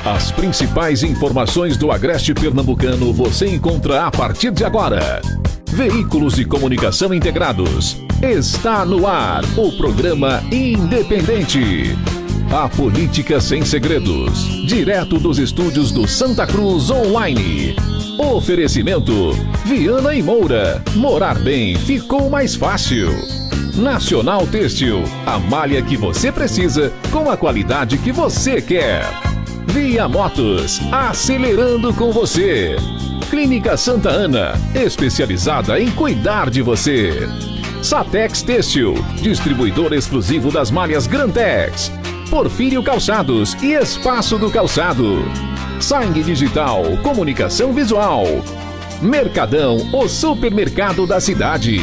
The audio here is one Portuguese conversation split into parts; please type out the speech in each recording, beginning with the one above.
As principais informações do Agreste Pernambucano você encontra a partir de agora. Veículos de comunicação integrados. Está no ar o programa Independente. A política sem segredos. Direto dos estúdios do Santa Cruz Online. Oferecimento: Viana e Moura. Morar bem ficou mais fácil. Nacional Têxtil. A malha que você precisa com a qualidade que você quer. Via Motos. Acelerando com você. Clínica Santa Ana. Especializada em cuidar de você. Satex Têxtil. Distribuidor exclusivo das malhas Grantex. Porfírio Calçados e Espaço do Calçado. Sangue Digital, comunicação visual. Mercadão, o supermercado da cidade.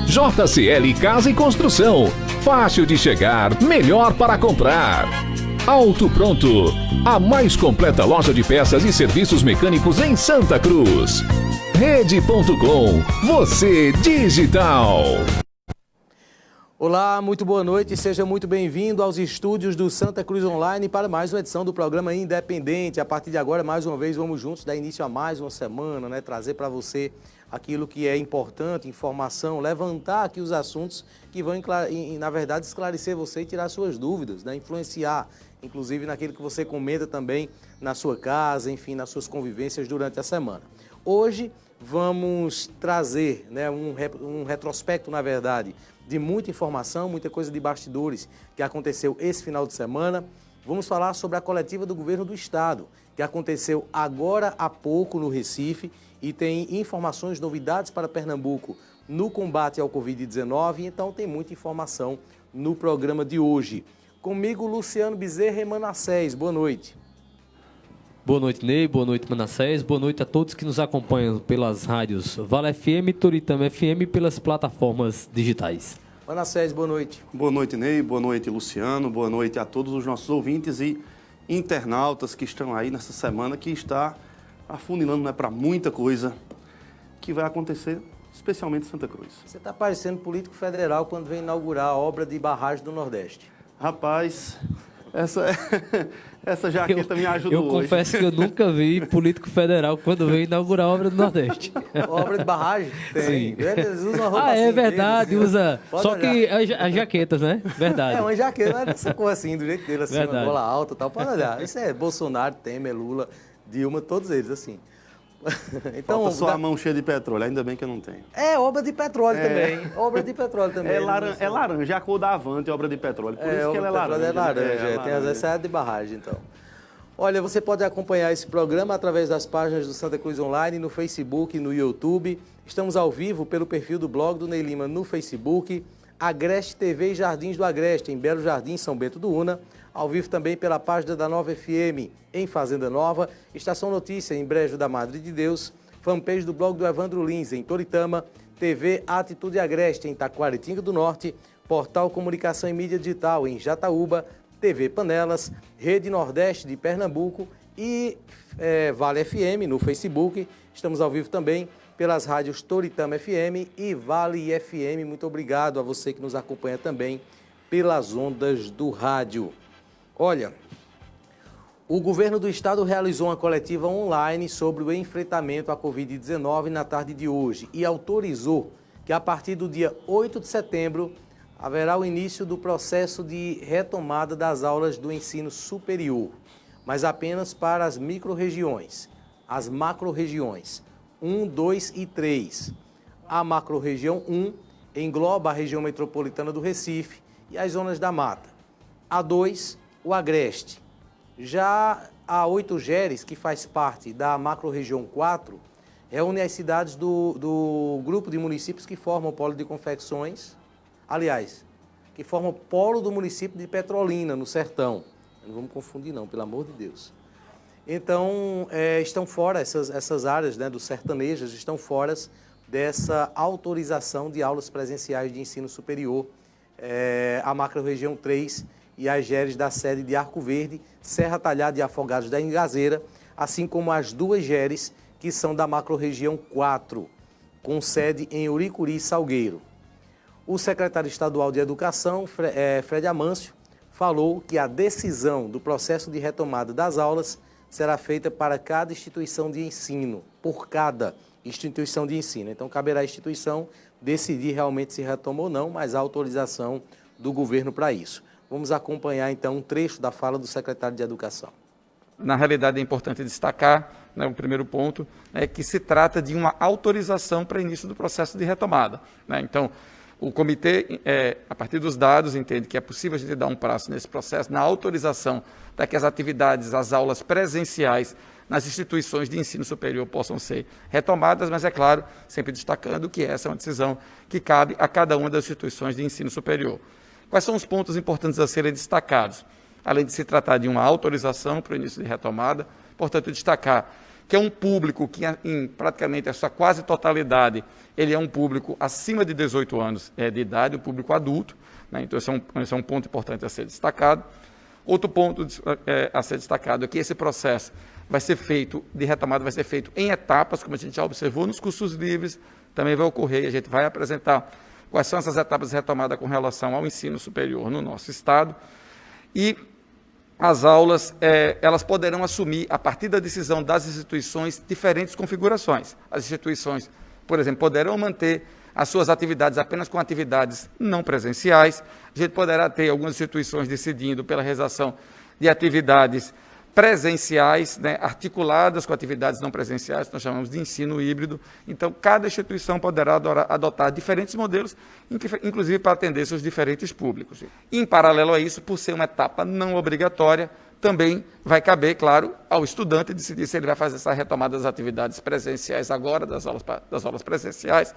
JCL Casa e Construção. Fácil de chegar, melhor para comprar. Auto Pronto, a mais completa loja de peças e serviços mecânicos em Santa Cruz. Rede.com, você digital. Olá, muito boa noite, seja muito bem-vindo aos estúdios do Santa Cruz Online para mais uma edição do programa Independente. A partir de agora, mais uma vez, vamos juntos dar início a mais uma semana, né? Trazer para você aquilo que é importante, informação, levantar aqui os assuntos que vão, na verdade, esclarecer você e tirar suas dúvidas, né? Influenciar, inclusive, naquilo que você comenta também na sua casa, enfim, nas suas convivências durante a semana. Hoje vamos trazer, né, um retrospecto, na verdade, de muita informação, muita coisa de bastidores que aconteceu esse final de semana. Vamos falar sobre a coletiva do governo do estado, que aconteceu agora há pouco no Recife e tem informações, novidades para Pernambuco no combate ao Covid-19, então tem muita informação no programa de hoje. Comigo, Luciano Bezerra e Manassés. Boa noite. Boa noite, Ney. Boa noite, Manassés. Boa noite a todos que nos acompanham pelas rádios Vale FM, Toritama FM e pelas plataformas digitais. Manassés, boa noite. Boa noite, Ney. Boa noite, Luciano. Boa noite a todos os nossos ouvintes e internautas que estão aí nessa semana que está afunilando, né, para muita coisa que vai acontecer, especialmente em Santa Cruz. Você está parecendo político federal quando vem inaugurar a obra de barragem do Nordeste. Rapaz, essa jaqueta me ajudou hoje. Eu confesso que eu nunca vi político federal quando veio inaugurar a obra do Nordeste. Obra de barragem? Tem. Sim. Eles usam uma roupa assim. É verdade, deles, usa. Só olhar. Que as jaquetas, né? Verdade. É uma jaqueta, mas essa cor assim, do jeito dele, assim, verdade. Uma gola alta e tal. Pode olhar. Isso é Bolsonaro, Temer, Lula, Dilma, todos eles, assim. Então, falta só a mão cheia de petróleo, ainda bem que eu não tenho. É, obra de petróleo também. Obra de petróleo também. É laranja, a cor da Avante é obra de petróleo. Por isso que ela é laranja. É laranja, tem às vezes é de barragem, então. Olha, você pode acompanhar esse programa através das páginas do Santa Cruz Online, no Facebook, no YouTube. Estamos ao vivo pelo perfil do blog do Ney Lima no Facebook, Agreste TV e Jardins do Agreste, em Belo Jardim, São Bento do Una. Ao vivo também pela página da Nova FM, em Fazenda Nova, Estação Notícia, em Brejo da Madre de Deus, fanpage do blog do Evandro Lins, em Toritama, TV Atitude Agreste, em Taquaritinga do Norte, Portal Comunicação e Mídia Digital, em Jataúba, TV Panelas, Rede Nordeste de Pernambuco e Vale FM no Facebook. Estamos ao vivo também pelas rádios Toritama FM e Vale FM. Muito obrigado a você que nos acompanha também pelas ondas do rádio. Olha, o governo do estado realizou uma coletiva online sobre o enfrentamento à Covid-19 na tarde de hoje e autorizou que a partir do dia 8 de setembro haverá o início do processo de retomada das aulas do ensino superior, mas apenas para as micro-regiões, as macro-regiões 1, 2 e 3. A macro-região 1 engloba a região metropolitana do Recife e as zonas da mata. A 2, o Agreste. Já a 8 Geres, que faz parte da macro-região 4, reúne as cidades do grupo de municípios que formam o polo de confecções, aliás, que formam o polo do município de Petrolina, no Sertão. Não vamos confundir não, pelo amor de Deus. Então, estão fora, essas áreas, né, dos sertanejos, estão fora dessa autorização de aulas presenciais de ensino superior, a macro-região 3 e as Geres da sede de Arco Verde, Serra Talhada e Afogados da Engazeira, assim como as 2 Geres, que são da macro-região 4, com sede em Uricuri e Salgueiro. O secretário estadual de Educação, Fred Amâncio, falou que a decisão do processo de retomada das aulas será feita para cada instituição de ensino, por cada instituição de ensino. Então, caberá à instituição decidir realmente se retoma ou não, mas há autorização do governo para isso. Vamos acompanhar, então, um trecho da fala do secretário de Educação. Na realidade, é importante destacar, o primeiro ponto, é que se trata de uma autorização para início do processo de retomada. Então, o comitê, a partir dos dados, entende que é possível a gente dar um prazo nesse processo, na autorização para que as atividades, as aulas presenciais nas instituições de ensino superior possam ser retomadas, mas, é claro, sempre destacando que essa é uma decisão que cabe a cada uma das instituições de ensino superior. Quais são os pontos importantes a serem destacados? Além de se tratar de uma autorização para o início de retomada, importante destacar que é um público que, em praticamente a sua quase totalidade, ele é um público acima de 18 anos de idade, um público adulto, então esse é um ponto importante a ser destacado. Outro ponto a ser destacado é que esse processo de retomada vai ser feito em etapas, como a gente já observou nos cursos livres, também vai ocorrer, a gente vai apresentar quais são essas etapas de retomada com relação ao ensino superior no nosso estado. E as aulas, elas poderão assumir, a partir da decisão das instituições, diferentes configurações. As instituições, por exemplo, poderão manter as suas atividades apenas com atividades não presenciais. A gente poderá ter algumas instituições decidindo pela realização de atividades presenciais, articuladas com atividades não presenciais, que nós chamamos de ensino híbrido. Então, cada instituição poderá adotar diferentes modelos, inclusive para atender seus diferentes públicos. Em paralelo a isso, por ser uma etapa não obrigatória, também vai caber, claro, ao estudante decidir se ele vai fazer essa retomada das atividades presenciais agora, das aulas presenciais,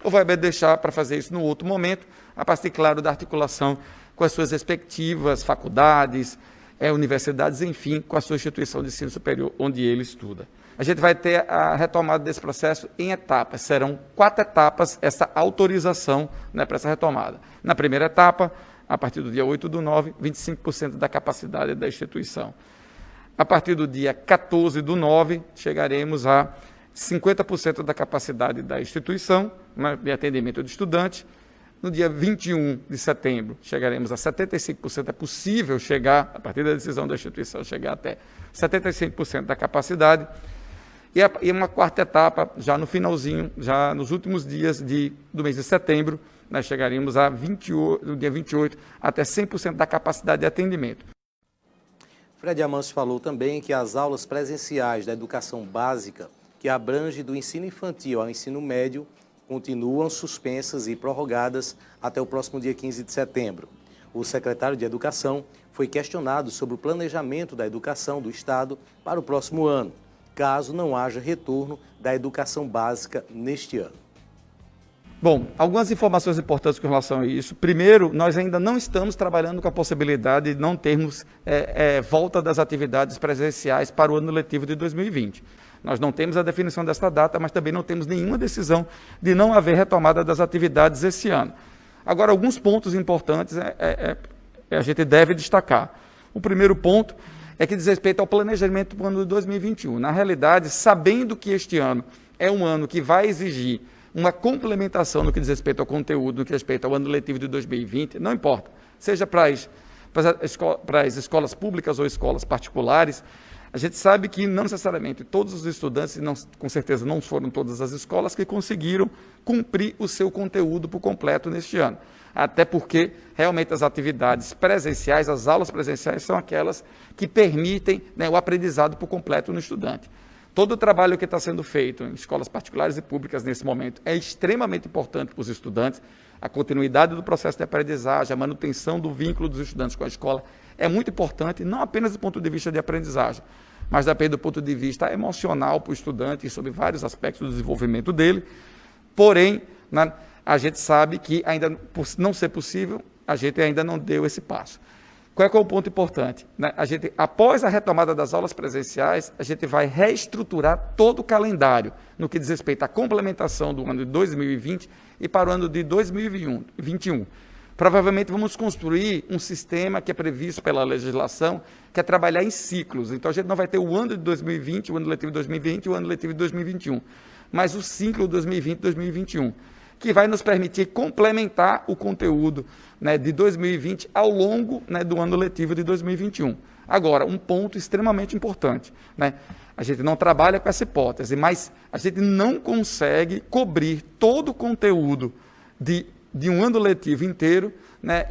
ou vai deixar para fazer isso no outro momento, a partir, claro, da articulação com as suas respectivas faculdades, universidades, enfim, com a sua instituição de ensino superior, onde ele estuda. A gente vai ter a retomada desse processo em etapas. Serão 4 etapas essa autorização para essa retomada. Na primeira etapa, a partir do dia 8/9, 25% da capacidade da instituição. A partir do dia 14/9, chegaremos a 50% da capacidade da instituição, de atendimento do estudante. No dia 21 de setembro, chegaremos a 75%. É possível chegar, a partir da decisão da instituição, chegar até 75% da capacidade. E uma 4ª etapa, já no finalzinho, já nos últimos dias do mês de setembro, nós chegaremos no dia 28, até 100% da capacidade de atendimento. Fred Amâncio falou também que as aulas presenciais da educação básica, que abrange do ensino infantil ao ensino médio, continuam suspensas e prorrogadas até o próximo dia 15 de setembro. O secretário de Educação foi questionado sobre o planejamento da educação do Estado para o próximo ano, caso não haja retorno da educação básica neste ano. Bom, algumas informações importantes com relação a isso. Primeiro, nós ainda não estamos trabalhando com a possibilidade de não termos volta das atividades presenciais para o ano letivo de 2020. Nós não temos a definição desta data, mas também não temos nenhuma decisão de não haver retomada das atividades esse ano. Agora, alguns pontos importantes a gente deve destacar. O primeiro ponto é que diz respeito ao planejamento do ano de 2021. Na realidade, sabendo que este ano é um ano que vai exigir uma complementação no que diz respeito ao conteúdo, no que diz respeito ao ano letivo de 2020, não importa, seja para as escolas públicas ou escolas particulares, a gente sabe que não necessariamente todos os estudantes, com certeza não foram todas as escolas que conseguiram cumprir o seu conteúdo por completo neste ano. Até porque, realmente, as atividades presenciais, as aulas presenciais, são aquelas que permitem o aprendizado por completo no estudante. Todo o trabalho que está sendo feito em escolas particulares e públicas nesse momento é extremamente importante para os estudantes. A continuidade do processo de aprendizagem, a manutenção do vínculo dos estudantes com a escola é muito importante, não apenas do ponto de vista de aprendizagem, mas também do ponto de vista emocional para o estudante e sobre vários aspectos do desenvolvimento dele. Porém, a gente sabe que, ainda por não ser possível, a gente ainda não deu esse passo. Qual é o ponto importante? Após a retomada das aulas presenciais, a gente vai reestruturar todo o calendário no que diz respeito à complementação do ano de 2020 e para o ano de 2021. Provavelmente vamos construir um sistema que é previsto pela legislação, que é trabalhar em ciclos. Então, a gente não vai ter o ano de 2020, o ano letivo de 2020 e o ano letivo de 2021, mas o ciclo 2020-2021, que vai nos permitir complementar o conteúdo de 2020 ao longo do ano letivo de 2021. Agora, um ponto extremamente importante, né? A gente não trabalha com essa hipótese, mas a gente não consegue cobrir todo o conteúdo de um ano letivo inteiro, né,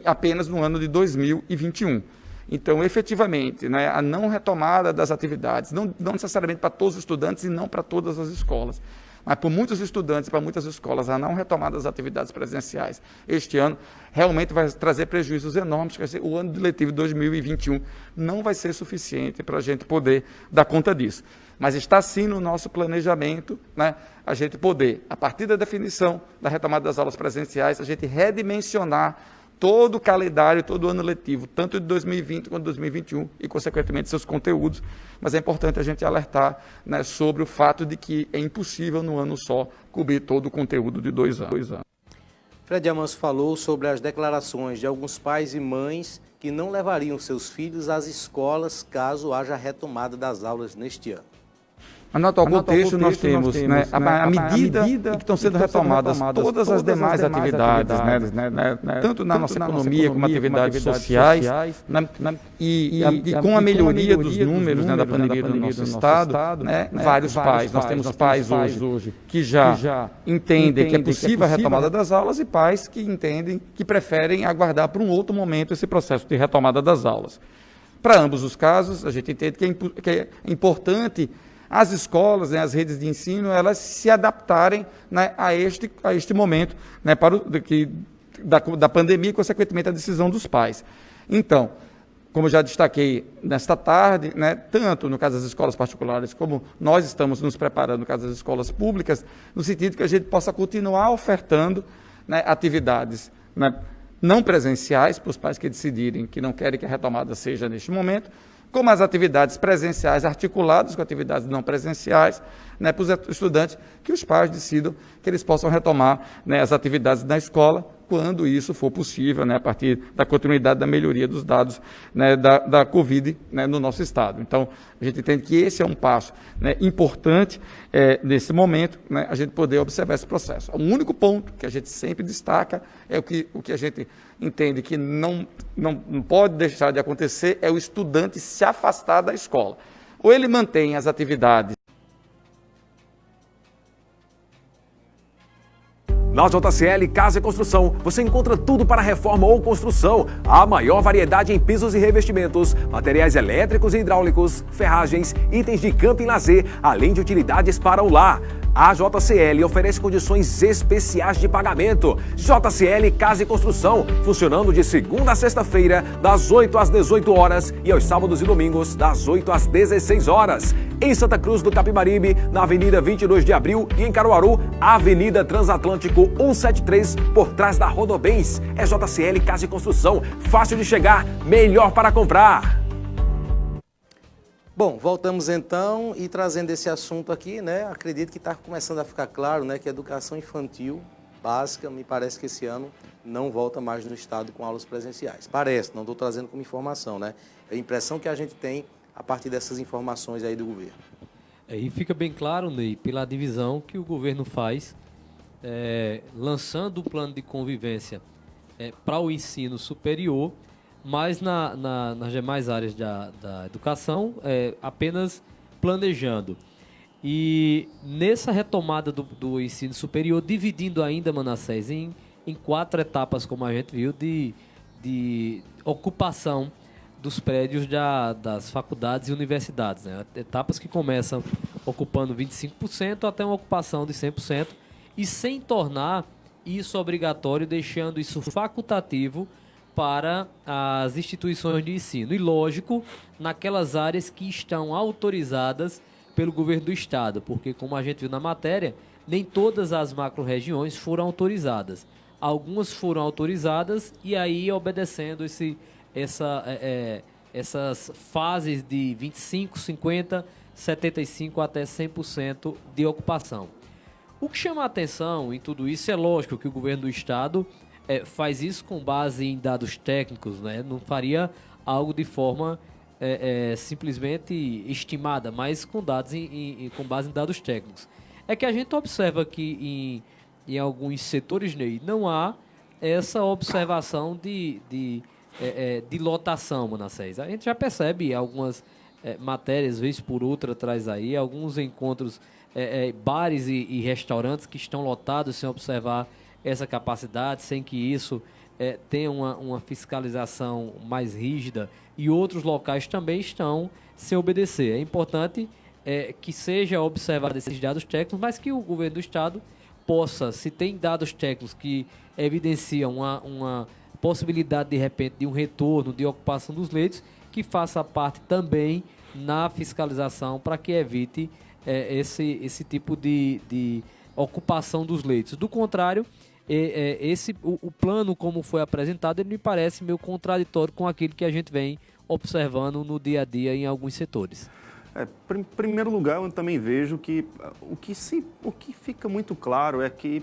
apenas no ano de 2021. Então, efetivamente, né, a não retomada das atividades, não necessariamente para todos os estudantes e não para todas as escolas, mas para muitos estudantes, para muitas escolas, a não retomada das atividades presenciais este ano realmente vai trazer prejuízos enormes. Quer dizer, o ano letivo de 2021 não vai ser suficiente para a gente poder dar conta disso. Mas está sim no nosso planejamento, né, a gente poder, a partir da definição da retomada das aulas presenciais, a gente redimensionar todo o calendário, todo o ano letivo, tanto de 2020 quanto de 2021 e, consequentemente, seus conteúdos. Mas é importante a gente alertar, né, sobre o fato de que é impossível, no ano só, cobrir todo o conteúdo de 2 anos. Fred Amanso falou sobre as declarações de alguns pais e mães que não levariam seus filhos às escolas caso haja retomada das aulas neste ano. No atual contexto, nós temos, né, à medida que estão sendo retomadas todas as demais atividades, tanto na nossa economia como atividades sociais, e com a melhoria dos números, né, da pandemia no nosso Estado, né, vários pais. Nós temos pais hoje que já entendem que é possível a retomada das aulas e pais que entendem que preferem aguardar para um outro momento esse processo de retomada das aulas. Para ambos os casos, a gente entende que é importante as escolas, né, as redes de ensino, elas se adaptarem, né, a este momento, né, da pandemia e, consequentemente, a decisão dos pais. Então, como eu já destaquei nesta tarde, né, tanto no caso das escolas particulares, como nós estamos nos preparando no caso das escolas públicas, no sentido que a gente possa continuar ofertando, né, atividades, né, não presenciais, para os pais que decidirem que não querem que a retomada seja neste momento, como as atividades presenciais articuladas com atividades não presenciais, né, para os estudantes, que os pais decidam que eles possam retomar, né, as atividades na escola, quando isso for possível, né, a partir da continuidade da melhoria dos dados, né, da Covid, né, no nosso Estado. Então, a gente entende que esse é um passo, né, importante nesse momento, né, a gente poder observar esse processo. O único ponto que a gente sempre destaca é o que a gente entende que não pode deixar de acontecer é o estudante se afastar da escola. Ou ele mantém as atividades. Na JCL Casa e Construção, você encontra tudo para reforma ou construção. A maior variedade em pisos e revestimentos, materiais elétricos e hidráulicos, ferragens, itens de campo e lazer, além de utilidades para o lar. A JCL oferece condições especiais de pagamento. JCL Casa e Construção, funcionando de segunda a sexta-feira, das 8 às 18 horas e aos sábados e domingos, das 8 às 16 horas. Em Santa Cruz do Capibaribe, na Avenida 22 de Abril, e em Caruaru, Avenida Transatlântico 173, por trás da Rodobens. É JCL Casa e Construção, fácil de chegar, melhor para comprar. Bom, voltamos então e trazendo esse assunto aqui, né? Acredito que está começando a ficar claro, né, que a educação infantil básica, me parece que esse ano não volta mais no estado com aulas presenciais. Parece, não estou trazendo como informação, né? É a impressão que a gente tem a partir dessas informações aí do governo. E fica bem claro, Ney, pela divisão que o governo faz, lançando o plano de convivência para o ensino superior, mas nas demais áreas da educação, apenas planejando. E nessa retomada do ensino superior, dividindo ainda, Manassés, em 4 etapas, como a gente viu, de ocupação dos prédios das faculdades e universidades, né? Etapas que começam ocupando 25% até uma ocupação de 100%, e sem tornar isso obrigatório, deixando isso facultativo para as instituições de ensino. E, lógico, naquelas áreas que estão autorizadas pelo governo do estado, porque, como a gente viu na matéria, nem todas as macro-regiões foram autorizadas. Algumas foram autorizadas e aí obedecendo essas fases de 25%, 50%, 75% até 100% de ocupação. O que chama a atenção em tudo isso é lógico que o governo do estado faz isso com base em dados técnicos, né? Não faria algo de forma simplesmente estimada, mas com dados com base em dados técnicos. É que a gente observa que em alguns setores, Ney, não há essa observação de de lotação, Manassés. A gente já percebe algumas matérias, vez por outra, traz aí, alguns encontros, bares e restaurantes que estão lotados sem observar essa capacidade, sem que isso tenha uma fiscalização mais rígida, e outros locais também estão sem obedecer. É importante que seja observado esses dados técnicos, mas que o governo do Estado possa, se tem dados técnicos que evidenciam uma possibilidade, de repente, de um retorno de ocupação dos leitos, que faça parte também na fiscalização para que evite esse tipo de ocupação dos leitos. Do contrário, o plano como foi apresentado, ele me parece meio contraditório com aquilo que a gente vem observando no dia a dia em alguns setores. Em primeiro lugar, eu também vejo que o que fica muito claro é que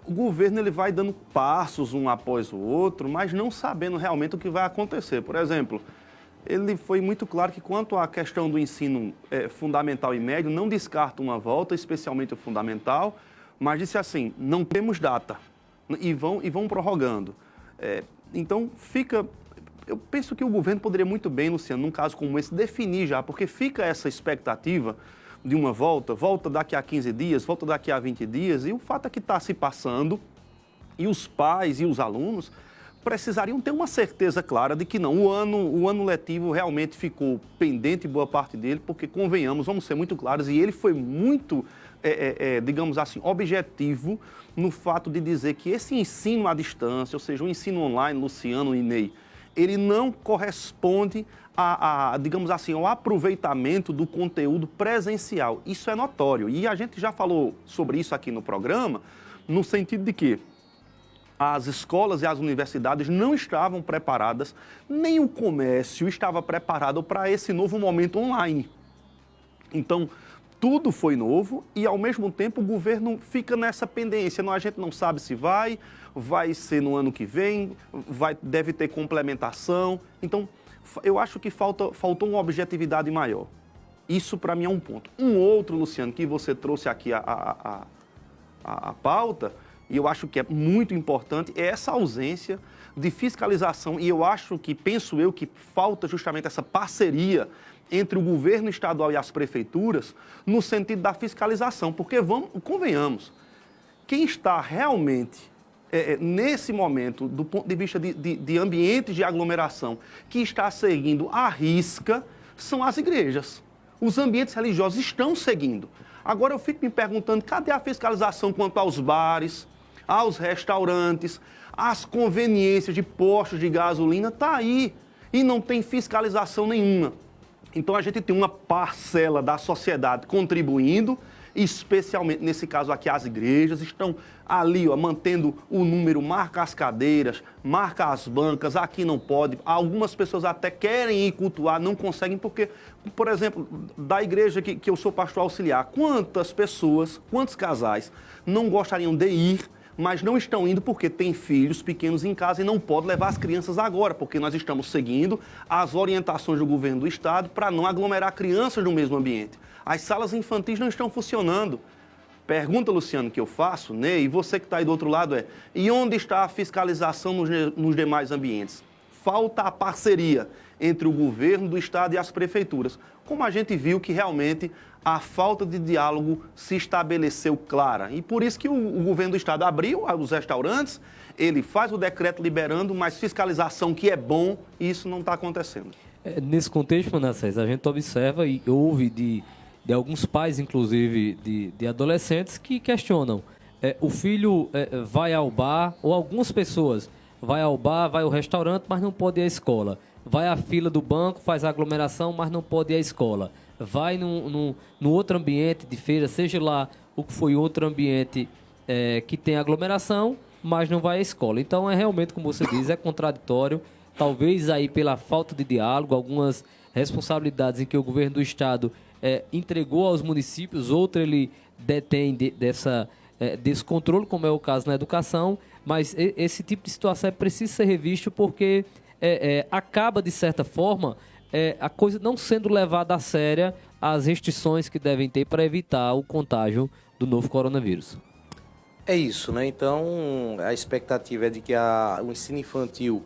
o governo ele vai dando passos um após o outro, mas não sabendo realmente o que vai acontecer. Por exemplo, ele foi muito claro que quanto à questão do ensino fundamental e médio, não descarta uma volta, especialmente o fundamental, mas disse assim, não temos data, e vão prorrogando. Então, eu penso que o governo poderia muito bem, Luciano, num caso como esse, definir já, porque fica essa expectativa de uma volta daqui a 15 dias, volta daqui a 20 dias, e o fato é que está se passando, e os pais e os alunos precisariam ter uma certeza clara de que não, o ano letivo realmente ficou pendente, boa parte dele, porque convenhamos, vamos ser muito claros, e ele foi muito, digamos assim, objetivo no fato de dizer que esse ensino à distância, ou seja, o ensino online, Luciano e Ney, ele não corresponde digamos assim, ao aproveitamento do conteúdo presencial. Isso é notório. E a gente já falou sobre isso aqui no programa, no sentido de que as escolas e as universidades não estavam preparadas, nem o comércio estava preparado para esse novo momento online. Então, tudo foi novo e, ao mesmo tempo, o governo fica nessa pendência. A gente não sabe se vai ser no ano que vem, deve ter complementação. Então, eu acho que faltou uma objetividade maior. Isso, para mim, é um ponto. Um outro, Luciano, que você trouxe aqui a pauta, e eu acho que é muito importante, é essa ausência de fiscalização. E penso eu, que falta justamente essa parceria entre o governo estadual e as prefeituras no sentido da fiscalização. Porque, convenhamos, quem está realmente nesse momento, do ponto de vista de ambientes de aglomeração, que está seguindo à risca, são as igrejas. Os ambientes religiosos estão seguindo. Agora eu fico me perguntando, cadê a fiscalização quanto aos bares, aos restaurantes, às conveniências de postos de gasolina? Está aí e não tem fiscalização nenhuma. Então a gente tem uma parcela da sociedade contribuindo, especialmente nesse caso aqui as igrejas, estão ali mantendo o número, marca as cadeiras, marca as bancas, aqui não pode. Algumas pessoas até querem ir cultuar, não conseguem porque, por exemplo, da igreja que eu sou pastor auxiliar, quantos casais não gostariam de ir, mas não estão indo porque têm filhos pequenos em casa e não podem levar as crianças agora, porque nós estamos seguindo as orientações do governo do estado para não aglomerar crianças no mesmo ambiente. As salas infantis não estão funcionando. Pergunta, Luciano, que eu faço, Ney, e você que está aí do outro lado e onde está a fiscalização nos demais ambientes? Falta a parceria entre o governo do estado e as prefeituras. Como a gente viu que realmente a falta de diálogo se estabeleceu clara. E por isso que o governo do estado abriu os restaurantes, ele faz o decreto liberando, mas fiscalização que é bom, e isso não está acontecendo. Nesse contexto, Manassés, a gente observa e ouve de alguns pais, inclusive, de adolescentes que questionam. O filho vai ao bar, ou algumas pessoas vai ao bar, vai ao restaurante, mas não pode ir à escola. Vai à fila do banco, faz a aglomeração, mas não pode ir à escola. Vai no outro ambiente de feira, seja lá o que foi outro ambiente que tem aglomeração, mas não vai à escola. Então, realmente, como você diz, é contraditório. Talvez aí pela falta de diálogo, algumas responsabilidades em que o governo do estado entregou aos municípios, outro ele detém desse controle, como é o caso na educação, mas esse tipo de situação precisa ser revisto porque acaba, de certa forma, a coisa não sendo levada a séria as restrições que devem ter para evitar o contágio do novo coronavírus. É isso, né? Então, a expectativa é de que o ensino infantil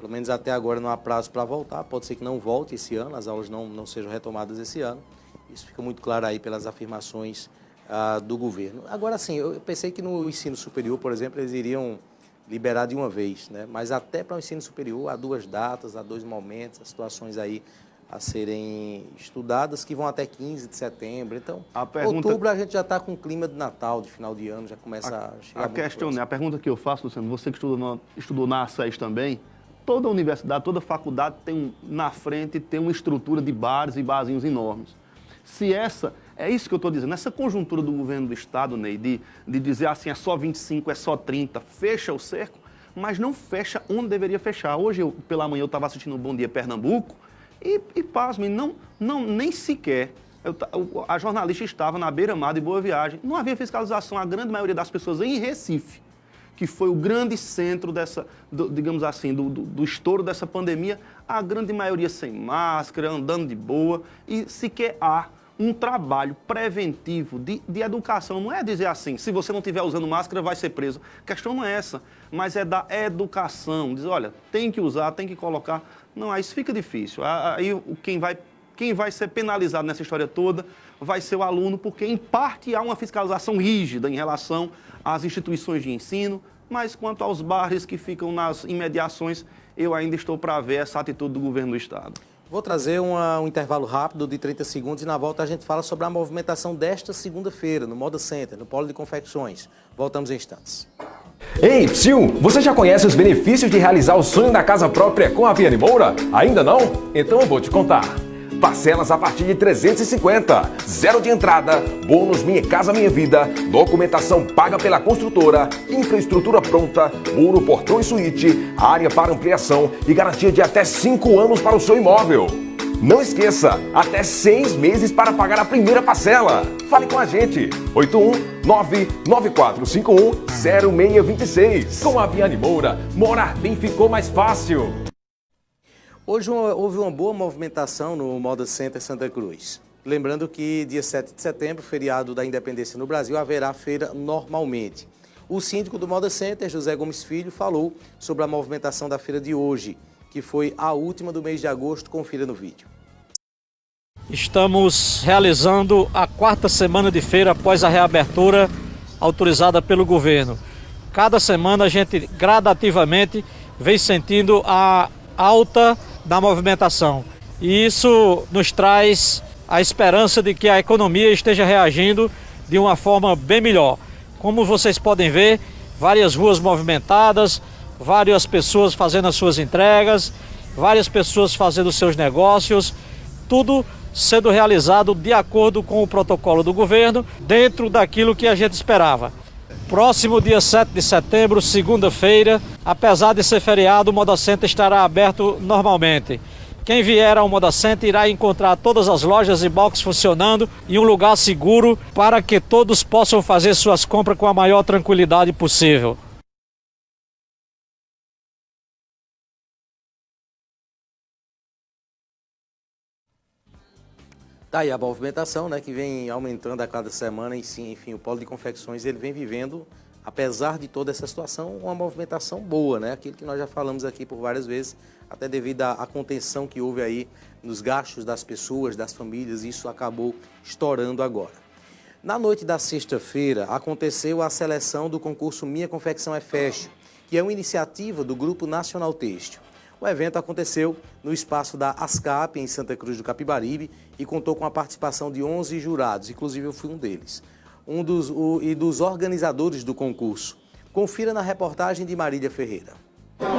Pelo menos até agora não há prazo para voltar, pode ser que não volte esse ano, as aulas não sejam retomadas esse ano. Isso fica muito claro aí pelas afirmações do governo. Agora, sim, eu pensei que no ensino superior, por exemplo, eles iriam liberar de uma vez, né? Mas até para o ensino superior há 2 datas, há 2 momentos, há situações aí a serem estudadas que vão até 15 de setembro. Então, outubro a gente já está com o clima de Natal, de final de ano, já começa a chegar. A pergunta que eu faço, Luciano, você que estudou na ACES também, toda universidade, toda faculdade tem na frente tem uma estrutura de bares e barzinhos enormes. Se é isso que eu estou dizendo, essa conjuntura do governo do Estado, Ney, de dizer assim, é só 25, é só 30, fecha o cerco, mas não fecha onde deveria fechar. Hoje, pela manhã, eu estava assistindo o Bom Dia Pernambuco e pasmem, nem sequer, a jornalista estava na beira-mar de Boa Viagem, não havia fiscalização, a grande maioria das pessoas em Recife, que foi o grande centro digamos assim, do estouro dessa pandemia, a grande maioria sem máscara, andando de boa, e sequer há um trabalho preventivo de educação. Não é dizer assim, se você não estiver usando máscara, vai ser preso. A questão não é essa, mas é da educação. Diz, olha, tem que usar, tem que colocar. Não, aí isso fica difícil. Aí quem vai ser penalizado nessa história toda vai ser o aluno, porque em parte há uma fiscalização rígida em relação às instituições de ensino, mas quanto aos bares que ficam nas imediações, eu ainda estou para ver essa atitude do governo do Estado. Vou trazer um intervalo rápido de 30 segundos e na volta a gente fala sobre a movimentação desta segunda-feira no Moda Center, no Polo de Confecções. Voltamos em instantes. Ei, psiu, você já conhece os benefícios de realizar o sonho da casa própria com a Viane Moura? Ainda não? Então eu vou te contar. Parcelas a partir de 350, 0 de entrada, bônus Minha Casa Minha Vida, documentação paga pela construtora, infraestrutura pronta, muro, portão e suíte, área para ampliação e garantia de até 5 anos para o seu imóvel. Não esqueça, até 6 meses para pagar a primeira parcela. Fale com a gente, 819-9451-0626. Com a Viane Moura, morar bem ficou mais fácil. Hoje houve uma boa movimentação no Moda Center Santa Cruz. Lembrando que dia 7 de setembro, feriado da Independência no Brasil, haverá feira normalmente. O síndico do Moda Center, José Gomes Filho, falou sobre a movimentação da feira de hoje, que foi a última do mês de agosto. Confira no vídeo. Estamos realizando a 4ª semana de feira após a reabertura autorizada pelo governo. Cada semana a gente gradativamente vem sentindo a alta da movimentação. E isso nos traz a esperança de que a economia esteja reagindo de uma forma bem melhor. Como vocês podem ver, várias ruas movimentadas, várias pessoas fazendo as suas entregas, várias pessoas fazendo seus negócios, tudo sendo realizado de acordo com o protocolo do governo, dentro daquilo que a gente esperava. Próximo dia 7 de setembro, segunda-feira, apesar de ser feriado, o Moda Center estará aberto normalmente. Quem vier ao Moda Center irá encontrar todas as lojas e boxes funcionando em um lugar seguro para que todos possam fazer suas compras com a maior tranquilidade possível. Tá aí a movimentação, né, que vem aumentando a cada semana e sim, enfim, o Polo de Confecções ele vem vivendo, apesar de toda essa situação, uma movimentação boa, né? Aquilo que nós já falamos aqui por várias vezes, até devido à contenção que houve aí nos gastos das pessoas, das famílias, isso acabou estourando agora. Na noite da sexta-feira aconteceu a seleção do concurso Minha Confecção é Fashion, que é uma iniciativa do Grupo Nacional Têxtil. O evento aconteceu no espaço da ASCAP, em Santa Cruz do Capibaribe, e contou com a participação de 11 jurados, inclusive eu fui um deles, dos organizadores do concurso. Confira na reportagem de Marília Ferreira.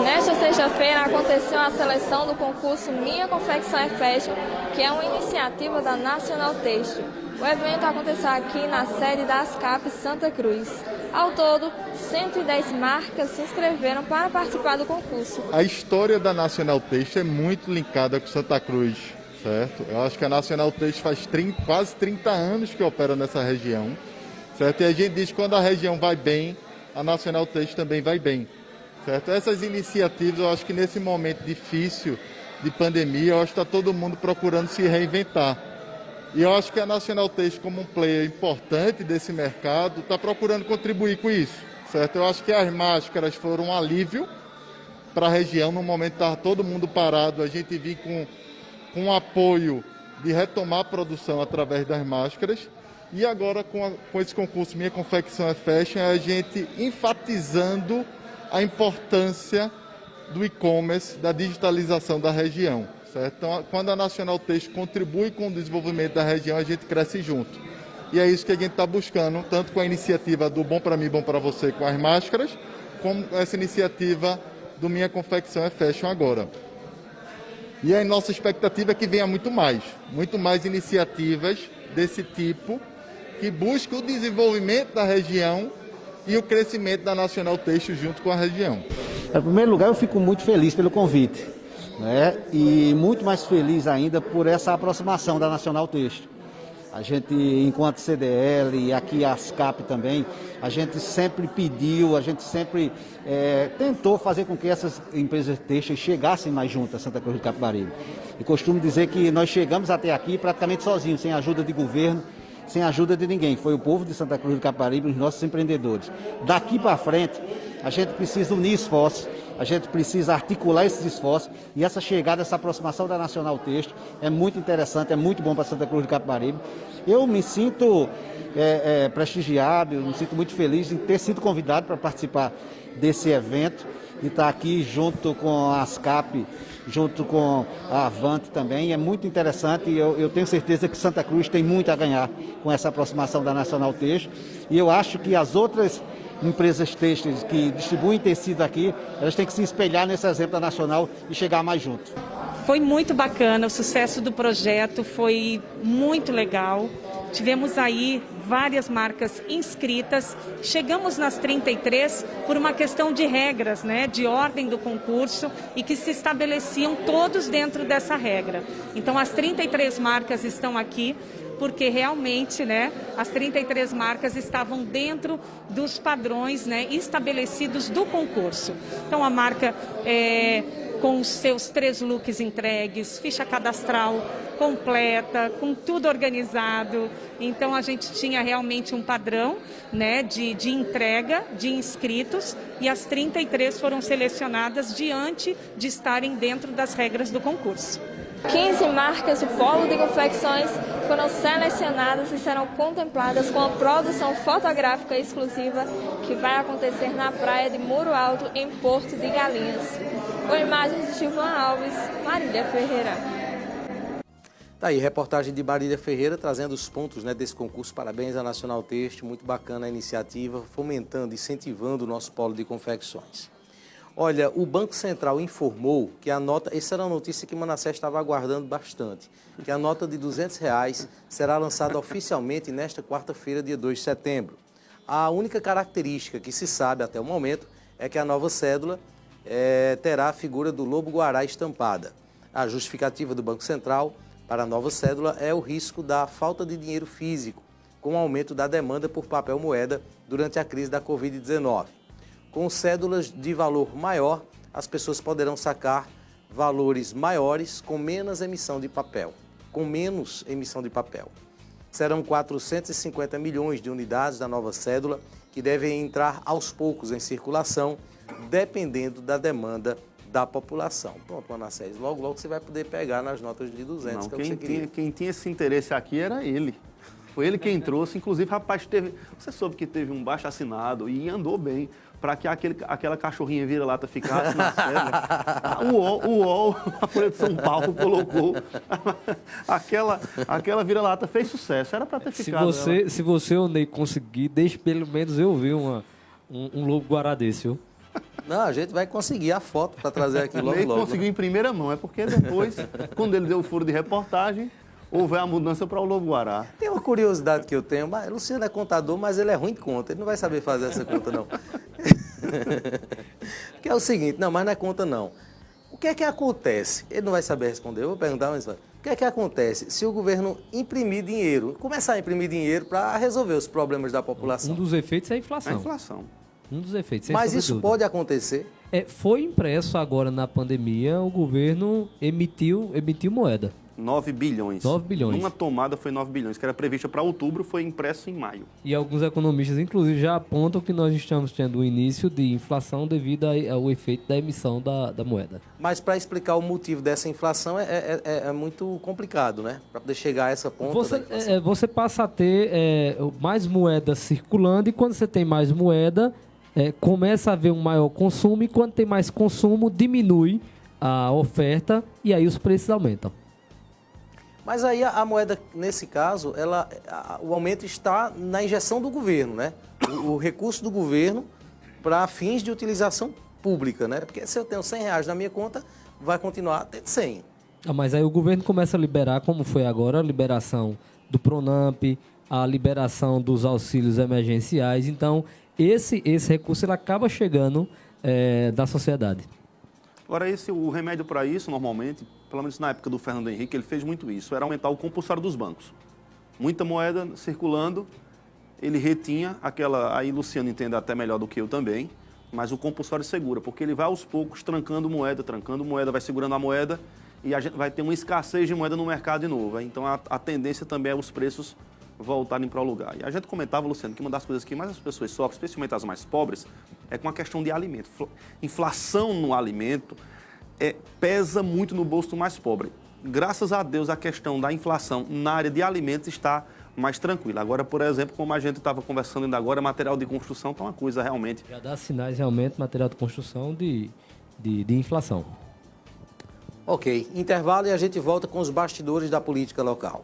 Nesta sexta-feira aconteceu a seleção do concurso Minha Confecção é Fashion, que é uma iniciativa da Nacional Têxtil. O evento aconteceu aqui na sede da ASCAP Santa Cruz. Ao todo, 110 marcas se inscreveram para participar do concurso. A história da Nacional Têxtil é muito linkada com Santa Cruz, certo? Eu acho que a Nacional Têxtil faz quase 30 anos que opera nessa região, certo? E a gente diz que quando a região vai bem, a Nacional Têxtil também vai bem, certo? Essas iniciativas, eu acho que nesse momento difícil de pandemia, eu acho que está todo mundo procurando se reinventar. E eu acho que a Nacional Têxtil, como um player importante desse mercado, está procurando contribuir com isso, certo? Eu acho que as máscaras foram um alívio, para a região. No momento estava todo mundo parado, a gente vir com apoio de retomar a produção através das máscaras. E agora, com esse concurso Minha Confecção é Fashion, a gente enfatizando a importância do e-commerce, da digitalização da região. Certo? Então, quando a Nacional Têxtil contribui com o desenvolvimento da região, a gente cresce junto. E é isso que a gente está buscando, tanto com a iniciativa do Bom Para Mim, Bom Para Você, com as máscaras, como essa iniciativa do Minha Confecção é Fashion agora. E a nossa expectativa é que venha muito mais iniciativas desse tipo, que busquem o desenvolvimento da região e o crescimento da Nacional Têxtil junto com a região. Em primeiro lugar, eu fico muito feliz pelo convite, né? E muito mais feliz ainda por essa aproximação da Nacional Têxtil. A gente, enquanto CDL e aqui a ASCAP também, a gente sempre pediu, a gente sempre tentou fazer com que essas empresas têxteis chegassem mais juntas a Santa Cruz do Capibaribe. E costumo dizer que nós chegamos até aqui praticamente sozinhos, sem ajuda de governo, sem ajuda de ninguém. Foi o povo de Santa Cruz do Capibaribe, os nossos empreendedores. Daqui para frente, a gente precisa unir esforços, a gente precisa articular esses esforços, e essa chegada, essa aproximação da Nacional Têxtil é muito interessante, é muito bom para Santa Cruz do Capibaribe. Eu me sinto prestigiado, eu me sinto muito feliz em ter sido convidado para participar desse evento e estar aqui junto com a ASCAP, junto com a Avante também. É muito interessante e eu tenho certeza que Santa Cruz tem muito a ganhar com essa aproximação da Nacional Têxtil, e eu acho que as outras empresas têxteis que distribuem tecido aqui, elas têm que se espelhar nesse exemplo da Nacional e chegar mais junto. Foi muito bacana, o sucesso do projeto foi muito legal. Tivemos aí várias marcas inscritas, chegamos nas 33 por uma questão de regras, né, de ordem do concurso, e que se estabeleciam todos dentro dessa regra. Então as 33 marcas estão aqui porque realmente, né, as 33 marcas estavam dentro dos padrões, né, estabelecidos do concurso. Então a marca com os seus 3 looks entregues, ficha cadastral completa, com tudo organizado. Então a gente tinha realmente um padrão, né, de entrega de inscritos, e as 33 foram selecionadas diante de estarem dentro das regras do concurso. 15 marcas do Polo de Confecções foram selecionadas e serão contempladas com a produção fotográfica exclusiva que vai acontecer na praia de Muro Alto, em Porto de Galinhas. Com imagens de Gilvan Alves, Marília Ferreira. Tá aí, reportagem de Marília Ferreira trazendo os pontos, né, desse concurso. Parabéns à Nacional Têxtil, muito bacana a iniciativa, fomentando, incentivando o nosso polo de confecções. Olha, o Banco Central informou que a nota, essa era uma notícia que Manassés estava aguardando bastante, que a nota de R$200 será lançada oficialmente nesta quarta-feira, dia 2 de setembro. A única característica que se sabe até o momento é que a nova cédula terá a figura do lobo-guará estampada. A justificativa do Banco Central para a nova cédula é o risco da falta de dinheiro físico, com o aumento da demanda por papel moeda durante a crise da Covid-19. Com cédulas de valor maior, as pessoas poderão sacar valores maiores com menos emissão de papel. Serão 450 milhões de unidades da nova cédula que devem entrar aos poucos em circulação, dependendo da demanda da população. Pronto, Manassés, logo você vai poder pegar nas notas de 200, Não, que é o que você queria. Quem tinha esse interesse aqui era ele. Foi ele quem trouxe, inclusive, rapaz, você soube que teve um baixo assinado e andou bem para que aquela cachorrinha vira-lata ficasse na cédula. O UOL, a Folha de São Paulo, colocou. Aquela vira-lata fez sucesso, era para ter ficado. Se você, Ney, conseguir, deixe pelo menos eu ver um lobo-guará desse, viu? Não, a gente vai conseguir a foto para trazer aqui logo. Ele conseguiu em primeira mão, é porque depois, quando ele deu o furo de reportagem, houve a mudança para o lobo-guará. Tem uma curiosidade que eu tenho, mas o Luciano é contador, mas ele é ruim de conta, ele não vai saber fazer essa conta, não. Que é o seguinte, não, mas não é conta, não. O que é que acontece? Ele não vai saber responder, eu vou perguntar, mas o que é que acontece se o governo imprimir dinheiro, começar a imprimir dinheiro para resolver os problemas da população? Um dos efeitos é a inflação. A inflação. Um dos efeitos. Mas isso pode acontecer? Foi impresso agora na pandemia, o governo emitiu moeda. 9 bilhões. 9 bilhões. Numa tomada foi 9 bilhões, que era prevista para outubro, foi impresso em maio. E alguns economistas, inclusive, já apontam que nós estamos tendo o início de inflação devido ao efeito da emissão da moeda. Mas para explicar o motivo dessa inflação é muito complicado, né? Para poder chegar a essa ponta. Você passa a ter mais moeda circulando e quando você tem mais moeda, começa a haver um maior consumo e quando tem mais consumo, diminui a oferta e aí os preços aumentam. Mas aí a moeda, nesse caso, o aumento está na injeção do governo, né? O recurso do governo para fins de utilização pública, né? Porque se eu tenho R$100 na minha conta, vai continuar tendo 100. Mas aí o governo começa a liberar, como foi agora, a liberação do Pronamp, a liberação dos auxílios emergenciais. Então, esse recurso ele acaba chegando da sociedade. Agora, o remédio para isso, normalmente, pelo menos na época do Fernando Henrique, ele fez muito isso, era aumentar o compulsório dos bancos. Muita moeda circulando, ele retinha aquela... Aí Luciano entende até melhor do que eu também, mas o compulsório segura, porque ele vai aos poucos trancando moeda, vai segurando a moeda e a gente vai ter uma escassez de moeda no mercado de novo. Então, a tendência também é os preços voltarem para o lugar. E a gente comentava, Luciano, que uma das coisas que mais as pessoas sofrem, especialmente as mais pobres, é com a questão de alimento. Inflação no alimento pesa muito no bolso do mais pobre. Graças a Deus, a questão da inflação na área de alimentos está mais tranquila. Agora, por exemplo, como a gente estava conversando ainda agora, material de construção está uma coisa realmente... Já dá sinais realmente, material de construção, de inflação. Ok, intervalo e a gente volta com os bastidores da política local.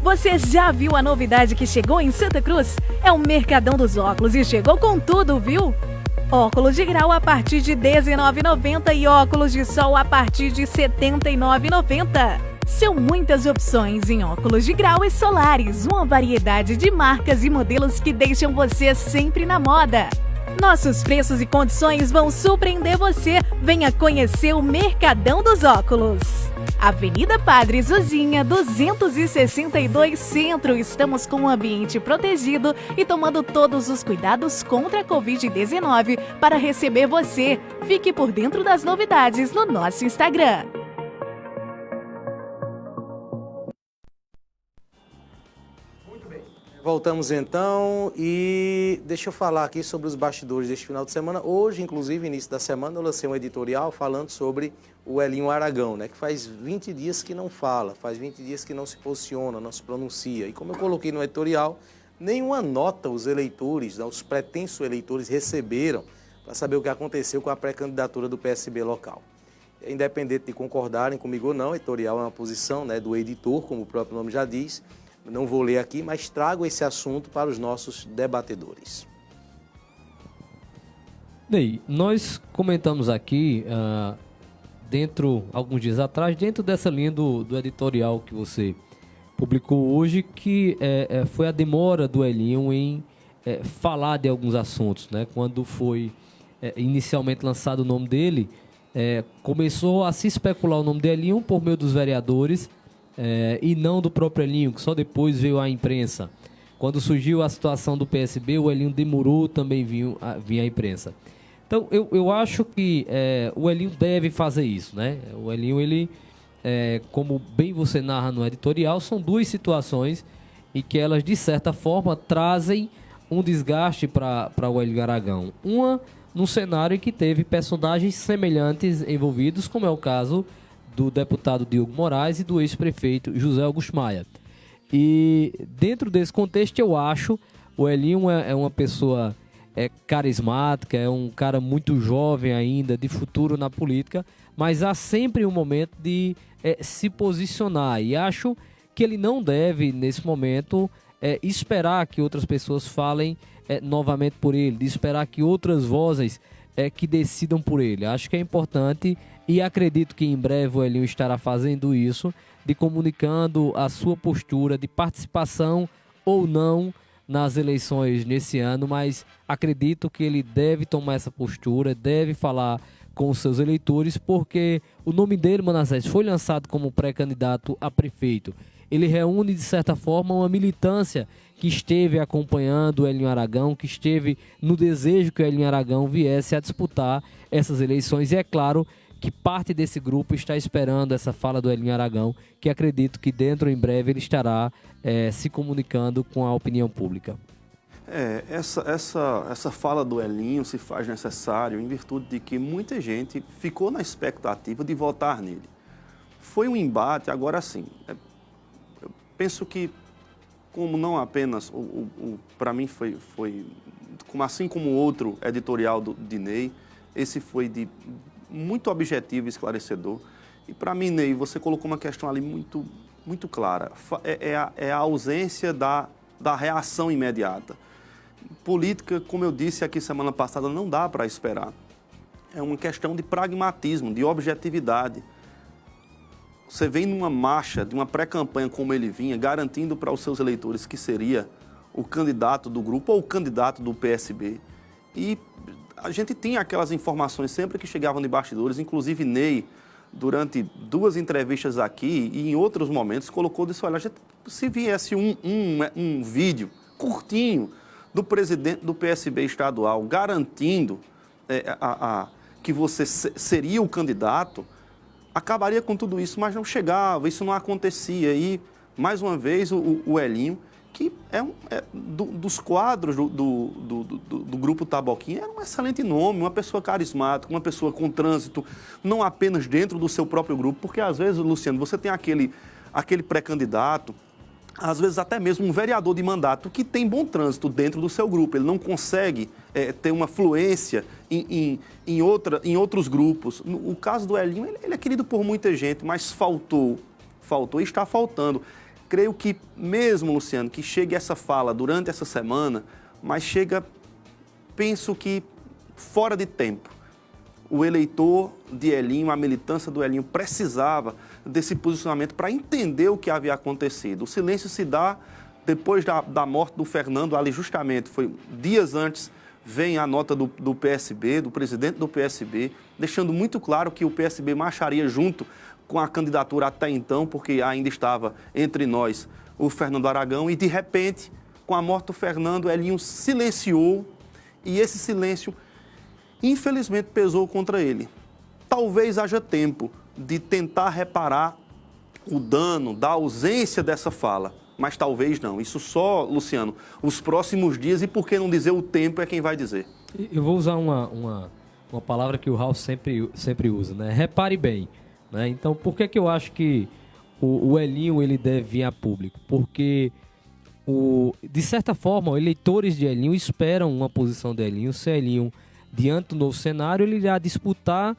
Você já viu a novidade que chegou em Santa Cruz? É o Mercadão dos Óculos e chegou com tudo, viu? Óculos de grau a partir de R$ 19,90 e óculos de sol a partir de R$ 79,90. São muitas opções em óculos de grau e solares, uma variedade de marcas e modelos que deixam você sempre na moda. Nossos preços e condições vão surpreender você. Venha conhecer o Mercadão dos Óculos. Avenida Padre Zuzinha, 262 Centro. Estamos com um ambiente protegido e tomando todos os cuidados contra a Covid-19 para receber você. Fique por dentro das novidades no nosso Instagram. Voltamos então e deixa eu falar aqui sobre os bastidores deste final de semana. Hoje, inclusive, início da semana, eu lancei um editorial falando sobre o Elinho Aragão, né, que faz 20 dias que não fala, faz 20 dias que não se posiciona, não se pronuncia. E como eu coloquei no editorial, nenhuma nota os eleitores, os pretensos eleitores receberam para saber o que aconteceu com a pré-candidatura do PSB local. Independente de concordarem comigo ou não, o editorial é uma posição, né, do editor, como o próprio nome já diz. Não vou ler aqui, mas trago esse assunto para os nossos debatedores. Ney, nós comentamos aqui, alguns dias atrás, dentro dessa linha do editorial que você publicou hoje, que foi a demora do Elinho em falar de alguns assuntos, né? Quando foi inicialmente lançado o nome dele, começou a se especular o nome de Elinho por meio dos vereadores, e não do próprio Elinho, que só depois veio à imprensa. Quando surgiu a situação do PSB, o Elinho demorou também vir à imprensa. Então, eu acho que o Elinho deve fazer isso, né? O Elinho, ele, como bem você narra no editorial, são duas situações em que elas, de certa forma, trazem um desgaste para o Elinho Aragão. Uma, num cenário em que teve personagens semelhantes envolvidos, como é o caso do deputado Diogo Moraes e do ex-prefeito José Augusto Maia. E dentro desse contexto, eu acho, o Elinho é uma pessoa carismática, é um cara muito jovem ainda, de futuro na política, mas há sempre um momento de se posicionar. E acho que ele não deve, nesse momento, esperar que outras pessoas falem novamente por ele, de esperar que outras vozes que decidam por ele. Acho que é importante e acredito que em breve o Elinho estará fazendo isso, de comunicando a sua postura de participação ou não nas eleições nesse ano, mas acredito que ele deve tomar essa postura, deve falar com os seus eleitores, porque o nome dele, Manassés, foi lançado como pré-candidato a prefeito. Ele reúne, de certa forma, uma militância que esteve acompanhando o Elinho Aragão, que esteve no desejo que o Elinho Aragão viesse a disputar essas eleições. E é claro que parte desse grupo está esperando essa fala do Elinho Aragão, que acredito que dentro em breve ele estará se comunicando com a opinião pública. Essa fala do Elinho se faz necessário em virtude de que muita gente ficou na expectativa de votar nele. Foi um embate, agora sim. Eu penso que, como não apenas, para mim foi assim como o outro editorial de Ney, esse foi de muito objetivo e esclarecedor. E para mim, Ney, você colocou uma questão ali muito clara. É a ausência da reação imediata. Política, como eu disse aqui semana passada, não dá para esperar. É uma questão de pragmatismo, de objetividade. Você vem numa marcha de uma pré-campanha como ele vinha, garantindo para os seus eleitores que seria o candidato do grupo ou o candidato do PSB. E a gente tinha aquelas informações sempre que chegavam de bastidores, inclusive Ney, durante 2 entrevistas aqui e em outros momentos, colocou disso, olha, se viesse um vídeo curtinho do presidente do PSB estadual garantindo que você seria o candidato, acabaria com tudo isso, mas não chegava, isso não acontecia. E, mais uma vez, o Elinho, que dos quadros do Grupo Taboquinha, era um excelente nome, uma pessoa carismática, uma pessoa com trânsito, não apenas dentro do seu próprio grupo, porque às vezes, Luciano, você tem aquele pré-candidato, às vezes até mesmo um vereador de mandato que tem bom trânsito dentro do seu grupo, ele não consegue ter uma fluência em outros grupos. O caso do Elinho, ele é querido por muita gente, mas faltou e está faltando. Creio que mesmo, Luciano, que chegue essa fala durante essa semana, mas chega, penso que fora de tempo. O eleitor de Elinho, a militância do Elinho precisava desse posicionamento para entender o que havia acontecido. O silêncio se dá depois da morte do Fernando, ali justamente, foi dias antes, vem a nota do PSB, do presidente do PSB, deixando muito claro que o PSB marcharia junto com a candidatura até então, porque ainda estava entre nós o Fernando Aragão, e de repente, com a morte do Fernando, Elinho silenciou, e esse silêncio, infelizmente, pesou contra ele. Talvez haja tempo de tentar reparar o dano da ausência dessa fala, mas talvez não. Isso só, Luciano, os próximos dias, e por que não dizer o tempo, é quem vai dizer. Eu vou usar uma palavra que o Ralf sempre usa, né? Repare bem. Né? Então, por que eu acho que o Elinho ele deve vir a público? Porque, de certa forma, eleitores de Elinho esperam uma posição de Elinho. Se Elinho, diante do novo cenário, ele irá disputar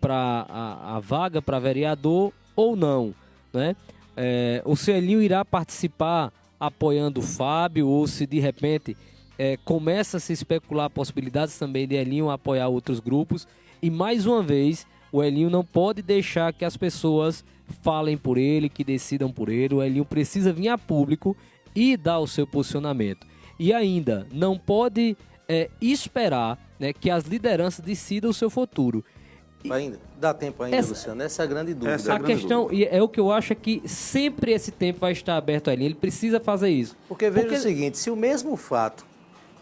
para a vaga para vereador ou não. Né? Ou se Elinho irá participar apoiando o Fábio, ou se de repente começa a se especular possibilidades também de Elinho apoiar outros grupos. E mais uma vez, o Elinho não pode deixar que as pessoas falem por ele, que decidam por ele. O Elinho precisa vir a público e dar o seu posicionamento. E ainda, não pode esperar, né, que as lideranças decidam o seu futuro. Ainda? Dá tempo ainda, Luciano? Essa é a grande dúvida. A questão, e é o que eu acho, é que sempre esse tempo vai estar aberto a Elinho. Ele precisa fazer isso. Porque veja o seguinte, se o mesmo fato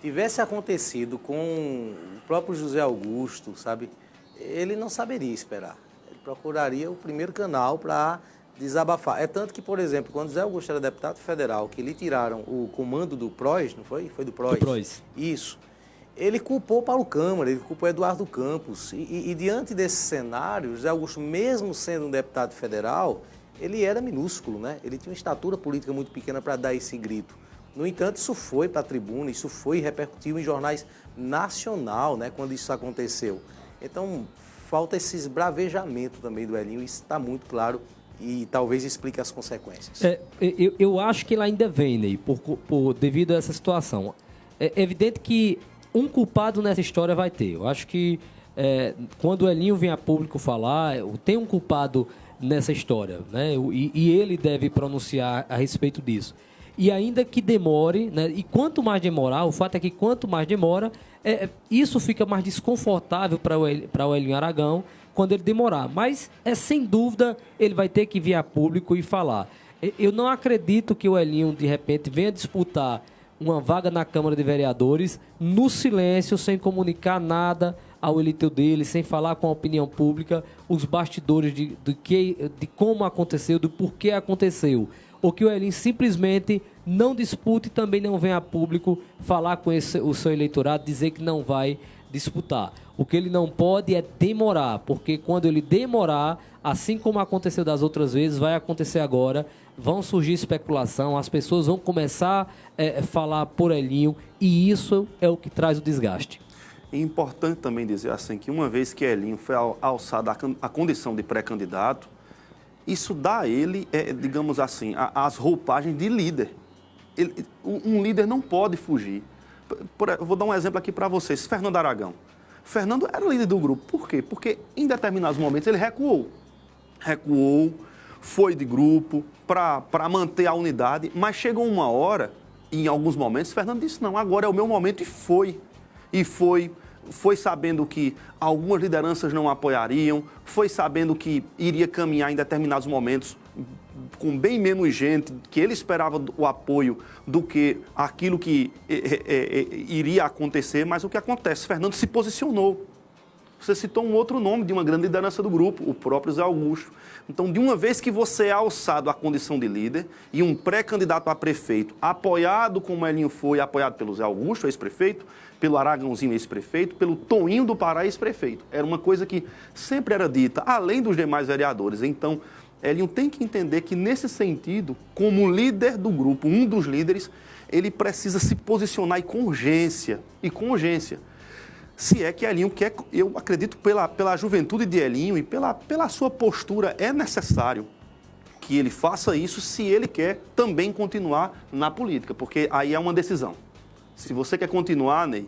tivesse acontecido com o próprio José Augusto, sabe, ele não saberia esperar. Ele procuraria o primeiro canal para desabafar. É tanto que, por exemplo, quando José Augusto era deputado federal, que lhe tiraram o comando do PROS, não foi? Foi do PROS? Do PROS. Isso. Ele culpou Paulo Câmara, ele culpou Eduardo Campos. E diante desse cenário, José Augusto, mesmo sendo um deputado federal, ele era minúsculo, né? Ele tinha uma estatura política muito pequena para dar esse grito. No entanto, isso foi para a tribuna, isso foi e repercutiu em jornais nacional, né, quando isso aconteceu. Então, falta esse esbravejamento também do Elinho, isso está muito claro e talvez explique as consequências. Eu acho que ele ainda vem, Ney, devido a essa situação. É evidente que um culpado nessa história vai ter. Eu acho que quando o Elinho vem a público falar, tem um culpado nessa história, né? E ele deve pronunciar a respeito disso. E ainda que demore, né? E quanto mais demorar, o fato é que quanto mais demora, isso fica mais desconfortável para o Elinho Aragão quando ele demorar. Mas, sem dúvida, ele vai ter que vir a público e falar. Eu não acredito que o Elinho, de repente, venha disputar uma vaga na Câmara de Vereadores no silêncio, sem comunicar nada ao eleitor dele, sem falar com a opinião pública, os bastidores de como aconteceu, do porquê aconteceu. Ou que o Elinho simplesmente não dispute e também não venha a público falar com o seu eleitorado, dizer que não vai disputar. O que ele não pode é demorar, porque quando ele demorar, assim como aconteceu das outras vezes, vai acontecer agora, vão surgir especulação, as pessoas vão começar a falar por Elinho, e isso é o que traz o desgaste. É importante também dizer assim que uma vez que Elinho foi alçado à condição de pré-candidato, isso dá a ele, digamos assim, as roupagens de líder. Um líder não pode fugir. Eu vou dar um exemplo aqui para vocês. Fernando Aragão. Fernando era o líder do grupo. Por quê? Porque em determinados momentos ele recuou. Foi de grupo para manter a unidade, mas chegou uma hora, em alguns momentos, Fernando disse, não, agora é o meu momento, e foi. Foi sabendo que algumas lideranças não apoiariam, foi sabendo que iria caminhar em determinados momentos com bem menos gente, que ele esperava o apoio do que aquilo que iria acontecer, mas o que acontece? Fernando se posicionou. Você citou um outro nome de uma grande liderança do grupo, o próprio Zé Augusto. Então, de uma vez que você é alçado à condição de líder e um pré-candidato a prefeito, apoiado como Elinho foi, apoiado pelo Zé Augusto, ex-prefeito, pelo Aragãozinho, ex-prefeito, pelo Toninho do Pará, ex-prefeito. Era uma coisa que sempre era dita, além dos demais vereadores. Então, Elinho tem que entender que, nesse sentido, como líder do grupo, um dos líderes, ele precisa se posicionar com urgência. Se é que Elinho quer, eu acredito pela juventude de Elinho e pela sua postura, é necessário que ele faça isso se ele quer também continuar na política, porque aí é uma decisão. Se você quer continuar, Ney,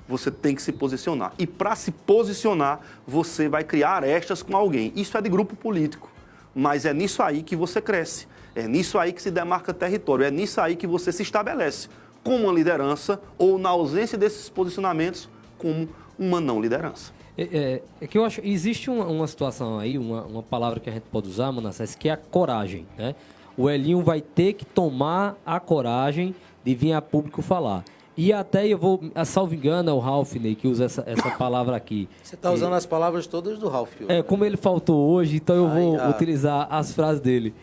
você tem que se posicionar. E para se posicionar, você vai criar arestas com alguém. Isso é de grupo político, mas é nisso aí que você cresce, é nisso aí que se demarca território, é nisso aí que você se estabelece como uma liderança ou, na ausência desses posicionamentos, como uma não liderança. É que eu acho, existe uma situação aí, uma palavra que a gente pode usar, Manassés, que é a coragem, né? O Elinho vai ter que tomar a coragem de vir a público falar. E até eu vou, salvo engano, é o Ralf, Ney, que usa essa palavra aqui. Você está usando as palavras todas do Ralf. Como ele faltou hoje, então eu vou utilizar as frases dele.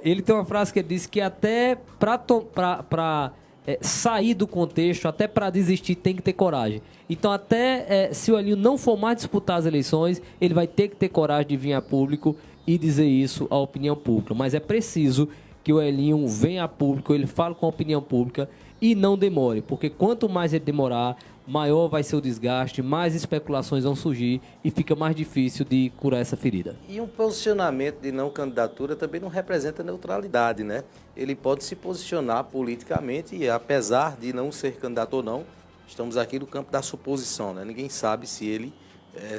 Ele tem uma frase que ele diz que até para sair do contexto, até para desistir, tem que ter coragem. Então, até se o Elinho não for mais disputar as eleições, ele vai ter que ter coragem de vir a público e dizer isso à opinião pública. Mas é preciso que o Elinho venha a público, ele fale com a opinião pública e não demore, porque quanto mais ele demorar, maior vai ser o desgaste, mais especulações vão surgir e fica mais difícil de curar essa ferida. E um posicionamento de não candidatura também não representa neutralidade, né? Ele pode se posicionar politicamente e, apesar de não ser candidato ou não, estamos aqui no campo da suposição, né? Ninguém sabe se ele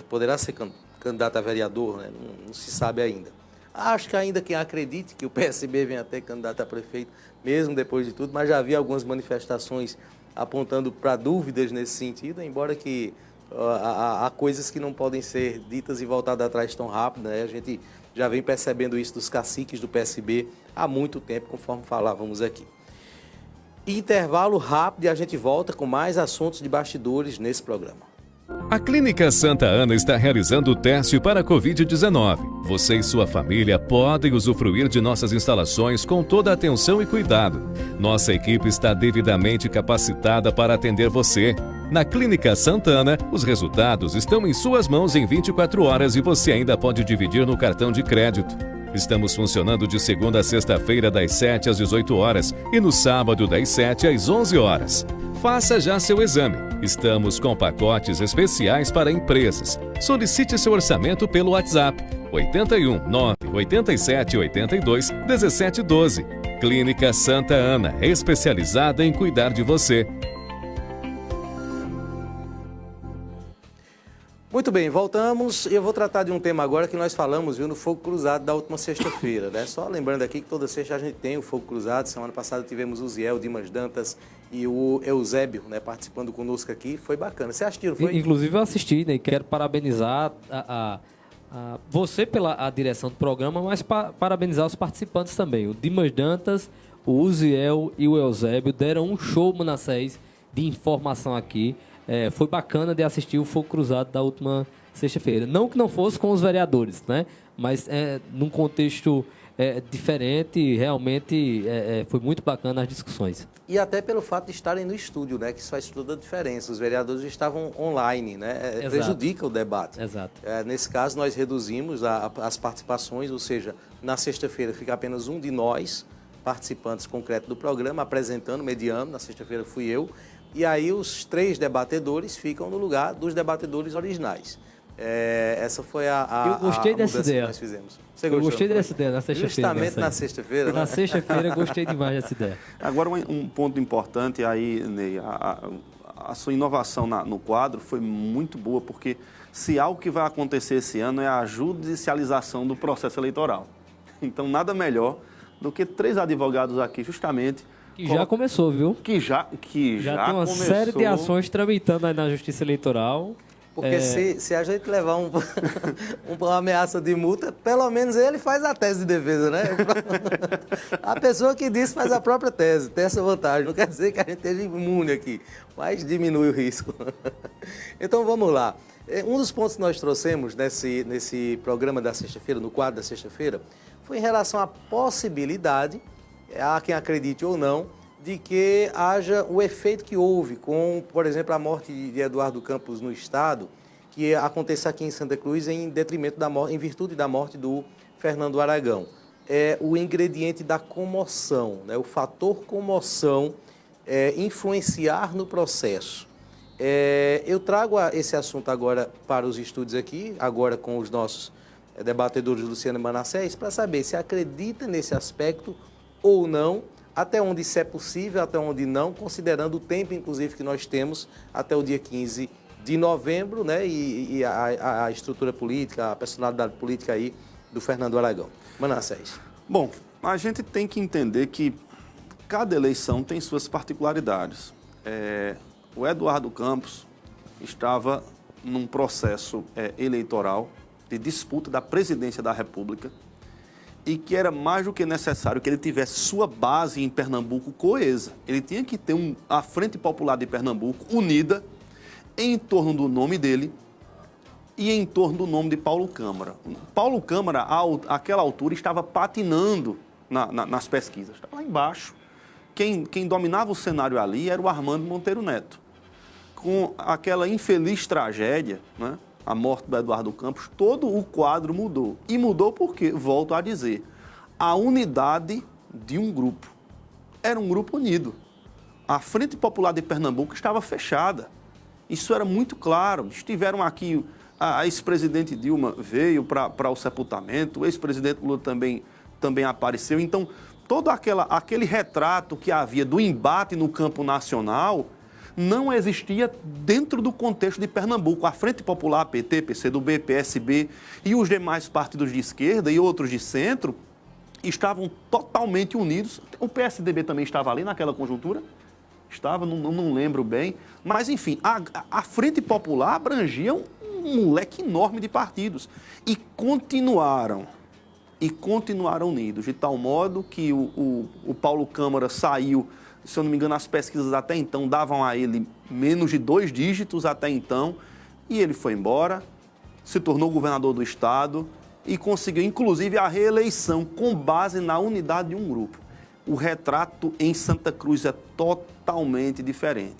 poderá ser candidato a vereador, né? Não se sabe ainda. Acho que ainda quem acredite que o PSB venha a ter candidato a prefeito, mesmo depois de tudo, mas já havia algumas manifestações apontando para dúvidas nesse sentido, embora que há coisas que não podem ser ditas e voltadas atrás tão rápido, né? A gente já vem percebendo isso dos caciques do PSB há muito tempo, conforme falávamos aqui. Intervalo rápido e a gente volta com mais assuntos de bastidores nesse programa. A Clínica Santa Ana está realizando o teste para a Covid-19. Você e sua família podem usufruir de nossas instalações com toda a atenção e cuidado. Nossa equipe está devidamente capacitada para atender você. Na Clínica Santa Ana, os resultados estão em suas mãos em 24 horas e você ainda pode dividir no cartão de crédito. Estamos funcionando de segunda a sexta-feira das 7 às 18 horas e no sábado das 7 às 11 horas. Faça já seu exame. Estamos com pacotes especiais para empresas. Solicite seu orçamento pelo WhatsApp 81 987 82 17 12. Clínica Santa Ana, especializada em cuidar de você. Muito bem, voltamos e eu vou tratar de um tema agora que nós falamos, no Fogo Cruzado da última sexta-feira, né? Só lembrando aqui que toda sexta a gente tem o Fogo Cruzado. Semana passada tivemos o Ziel, o Dimas Dantas e o Eusébio, né, participando conosco aqui. Foi bacana. Você assistiu, foi? Inclusive eu assisti, né? E quero parabenizar você pela direção do programa, mas parabenizar os participantes também. O Dimas Dantas, o Uziel e o Eusébio deram um show, Manassés, de informação aqui. foi bacana de assistir o Fogo Cruzado da última sexta-feira. Não que não fosse com os vereadores, né? Mas num contexto diferente, realmente foi muito bacana as discussões. E até pelo fato de estarem no estúdio, né? Que isso faz toda a diferença. Os vereadores estavam online, né? Prejudica o debate. Exato. Nesse caso, nós reduzimos as participações, ou seja, na sexta-feira fica apenas um de nós, participantes concretos do programa, apresentando, mediando. Na sexta-feira fui eu. E aí os 3 debatedores ficam no lugar dos debatedores originais. Essa foi a Eu gostei dessa mudança ideia. que nós fizemos. Eu gostei dessa ideia na sexta-feira. Justamente na sexta-feira, né? Na sexta-feira eu gostei demais dessa ideia. Agora, um ponto importante aí, Ney, a sua inovação no quadro foi muito boa, porque se algo que vai acontecer esse ano é a judicialização do processo eleitoral. Então, nada melhor do que 3 advogados aqui, justamente... Que já começou, viu? Que já tem uma série de ações tramitando aí na Justiça Eleitoral. Porque se a gente levar uma ameaça de multa, pelo menos ele faz a tese de defesa, né? A pessoa que disse faz a própria tese, tem essa vantagem. Não quer dizer que a gente esteja imune aqui, mas diminui o risco. Então vamos lá. Um dos pontos que nós trouxemos nesse programa da sexta-feira, no quadro da sexta-feira, foi em relação à possibilidade, há quem acredite ou não, de que haja o efeito que houve com, por exemplo, a morte de Eduardo Campos no Estado, que aconteça aqui em Santa Cruz em detrimento da morte, em virtude da morte do Fernando Aragão. É o ingrediente da comoção, né? O fator comoção influenciar no processo. Eu trago esse assunto agora para os estúdios aqui, agora com os nossos debatedores Luciano e Manassés, para saber se acredita nesse aspecto ou não, até onde isso é possível, até onde não, considerando o tempo, inclusive, que nós temos até o dia 15 de novembro, né, e a estrutura política, a personalidade política aí do Fernando Aragão. Manassés. Bom, a gente tem que entender que cada eleição tem suas particularidades. O Eduardo Campos estava num processo eleitoral de disputa da presidência da República, e que era mais do que necessário que ele tivesse sua base em Pernambuco coesa. Ele tinha que ter a Frente Popular de Pernambuco unida em torno do nome dele e em torno do nome de Paulo Câmara. Paulo Câmara, àquela altura, estava patinando nas pesquisas, estava lá embaixo. Quem dominava o cenário ali era o Armando Monteiro Neto. Com aquela infeliz tragédia, né? A morte do Eduardo Campos, todo o quadro mudou. E mudou porque, volto a dizer, a unidade de um grupo. Era um grupo unido. A Frente Popular de Pernambuco estava fechada. Isso era muito claro. Estiveram aqui, a ex-presidente Dilma veio para o sepultamento, o ex-presidente Lula também apareceu. Então, todo aquele retrato que havia do embate no campo nacional não existia dentro do contexto de Pernambuco. A Frente Popular, PT, PCdoB, PSB e os demais partidos de esquerda e outros de centro estavam totalmente unidos. O PSDB também estava ali naquela conjuntura? Estava, não lembro bem. Mas, enfim, a Frente Popular abrangia um leque enorme de partidos. E continuaram unidos, de tal modo que o Paulo Câmara saiu. Se eu não me engano, as pesquisas até então davam a ele menos de 2 dígitos até então, e ele foi embora, se tornou governador do estado e conseguiu, inclusive, a reeleição com base na unidade de um grupo. O retrato em Santa Cruz é totalmente diferente.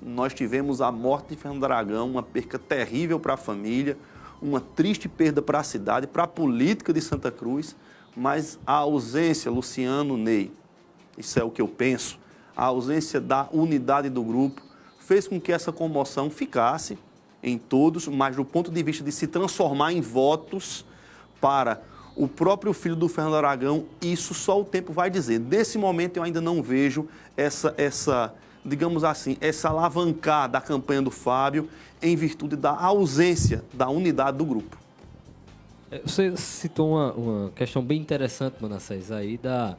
Nós tivemos a morte de Fernando Aragão, uma perca terrível para a família, uma triste perda para a cidade, para a política de Santa Cruz, mas a ausência, Luciano, Ney, isso é o que eu penso, a ausência da unidade do grupo fez com que essa comoção ficasse em todos, mas do ponto de vista de se transformar em votos para o próprio filho do Fernando Aragão, isso só o tempo vai dizer. Nesse momento eu ainda não vejo essa digamos assim, essa alavancar da campanha do Fábio em virtude da ausência da unidade do grupo. Você citou uma questão bem interessante, Manassés, aí a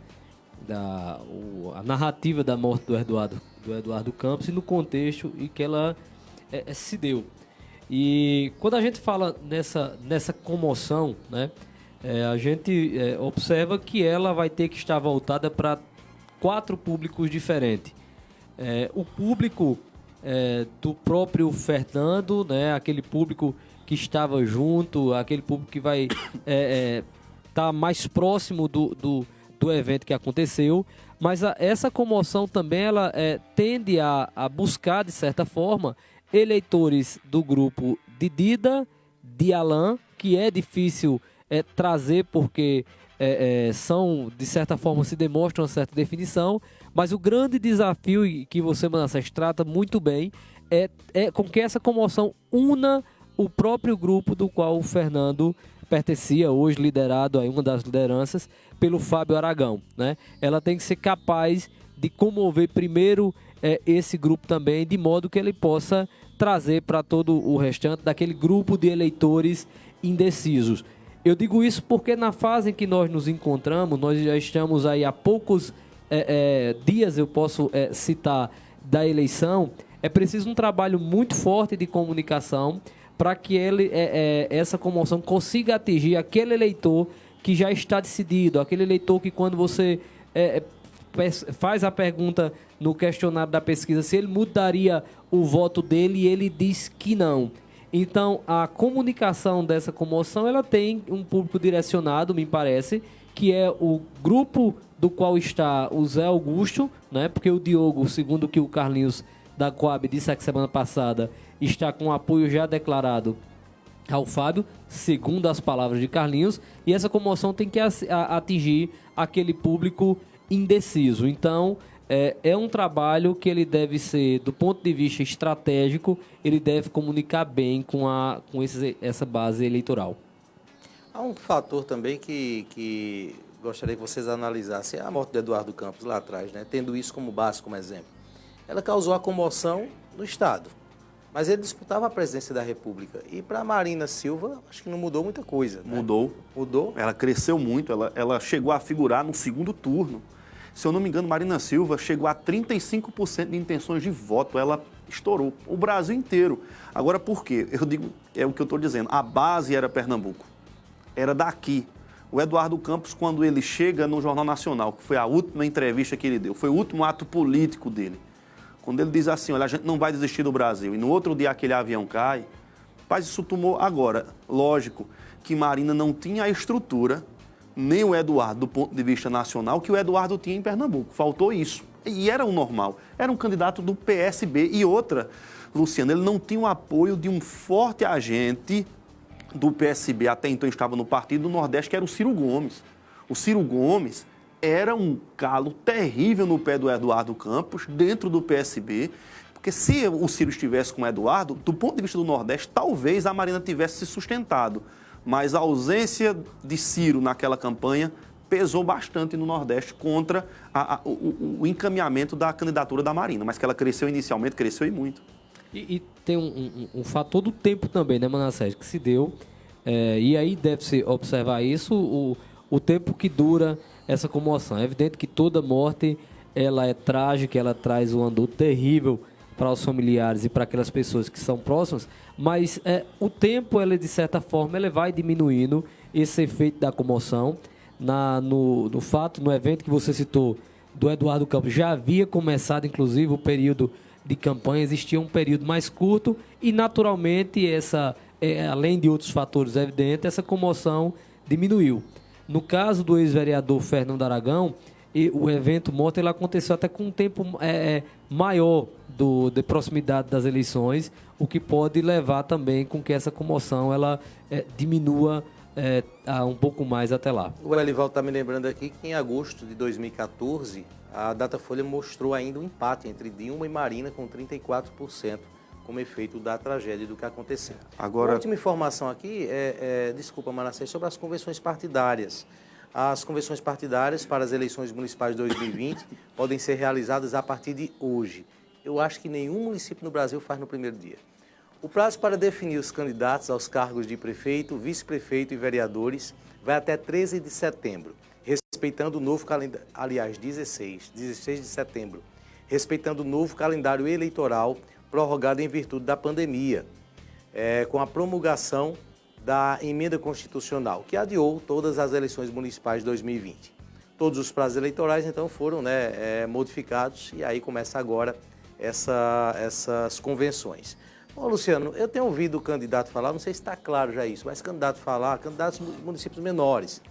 narrativa da morte do Eduardo Campos e no contexto em que ela se deu. E quando a gente fala nessa comoção, né, a gente observa que ela vai ter que estar voltada para 4 públicos diferentes. O público do próprio Fernando, né? Aquele público que estava junto, aquele público que vai estar mais próximo do evento que aconteceu. Mas essa comoção também ela tende a buscar, de certa forma, eleitores do grupo de Dida, de Alain, que é difícil trazer porque são, de certa forma, se demonstra uma certa definição, mas o grande desafio e que você, Manassés, trata muito bem é com que essa comoção una o próprio grupo do qual o Fernando pertencia, hoje liderado, aí uma das lideranças, pelo Fábio Aragão, né? Ela tem que ser capaz de comover primeiro esse grupo também, de modo que ele possa trazer para todo o restante daquele grupo de eleitores indecisos. Eu digo isso porque na fase em que nós nos encontramos, nós já estamos aí há poucos dias, eu posso citar, da eleição, é preciso um trabalho muito forte de comunicação para que essa comoção consiga atingir aquele eleitor que já está decidido, aquele eleitor que quando você faz a pergunta no questionário da pesquisa se ele mudaria o voto dele e ele diz que não. Então, a comunicação dessa comoção, ela tem um público direcionado, me parece, que é o grupo do qual está o Zé Augusto, né? Porque o Diogo, segundo o que o Carlinhos da Coab disse aqui semana passada, está com apoio já declarado ao Fábio, segundo as palavras de Carlinhos, e essa comoção tem que atingir aquele público indeciso. Então, é um trabalho que ele deve ser, do ponto de vista estratégico, ele deve comunicar bem com essa base eleitoral. Há um fator também que gostaria que vocês analisassem, a morte do Eduardo Campos lá atrás, né? Tendo isso como base, como exemplo. Ela causou a comoção no Estado, mas ele disputava a presidência da República. E para a Marina Silva, acho que não mudou muita coisa. Né? Mudou? Ela cresceu muito, ela chegou a figurar no segundo turno. Se eu não me engano, Marina Silva chegou a 35% de intenções de voto. Ela estourou o Brasil inteiro. Agora, por quê? Eu digo, é o que eu estou dizendo, a base era Pernambuco. Era daqui. O Eduardo Campos, quando ele chega no Jornal Nacional, que foi a última entrevista que ele deu, foi o último ato político dele. Quando ele diz assim, olha, a gente não vai desistir do Brasil, e no outro dia aquele avião cai, mas isso tomou agora. Lógico que Marina não tinha a estrutura, nem o Eduardo, do ponto de vista nacional, que o Eduardo tinha em Pernambuco. Faltou isso. E era o normal. Era um candidato do PSB. E outra, Luciano, ele não tinha o apoio de um forte agente do PSB, até então estava no Partido do Nordeste, que era o Ciro Gomes. O Ciro Gomes era um calo terrível no pé do Eduardo Campos, dentro do PSB, porque se o Ciro estivesse com o Eduardo, do ponto de vista do Nordeste, talvez a Marina tivesse se sustentado. Mas a ausência de Ciro naquela campanha pesou bastante no Nordeste contra o encaminhamento da candidatura da Marina, mas que ela cresceu inicialmente, cresceu e muito. E tem um fator do tempo também, né, Manassés, que se deu, e aí deve-se observar isso, o tempo que dura essa comoção. É evidente que toda morte ela é trágica, ela traz um andor terrível para os familiares e para aquelas pessoas que são próximas, mas o tempo, ela, de certa forma, ela vai diminuindo esse efeito da comoção. No evento que você citou do Eduardo Campos, já havia começado, inclusive, o período de campanha, existia um período mais curto e, naturalmente, além de outros fatores evidentes, essa comoção diminuiu. No caso do ex-vereador Fernando Aragão, o evento morto ele aconteceu até com um tempo maior de proximidade das eleições, o que pode levar também com que essa comoção ela diminua um pouco mais até lá. O Elivaldo está me lembrando aqui que em agosto de 2014, a Datafolha mostrou ainda um empate entre Dilma e Marina com 34%, como efeito da tragédia do que aconteceu. Agora, a última informação aqui desculpa, Manassés, sobre as convenções partidárias. As convenções partidárias para as eleições municipais de 2020 podem ser realizadas a partir de hoje. Eu acho que nenhum município no Brasil faz no primeiro dia. O prazo para definir os candidatos aos cargos de prefeito, vice-prefeito e vereadores vai até 13 de setembro, respeitando o novo calendário, aliás, 16 de setembro, respeitando o novo calendário eleitoral prorrogado em virtude da pandemia, com a promulgação da emenda constitucional, que adiou todas as eleições municipais de 2020. Todos os prazos eleitorais, então, foram modificados e aí começa agora essas convenções. Bom, Luciano, eu tenho ouvido o candidato falar, não sei se está claro já isso, mas candidatos de municípios menores,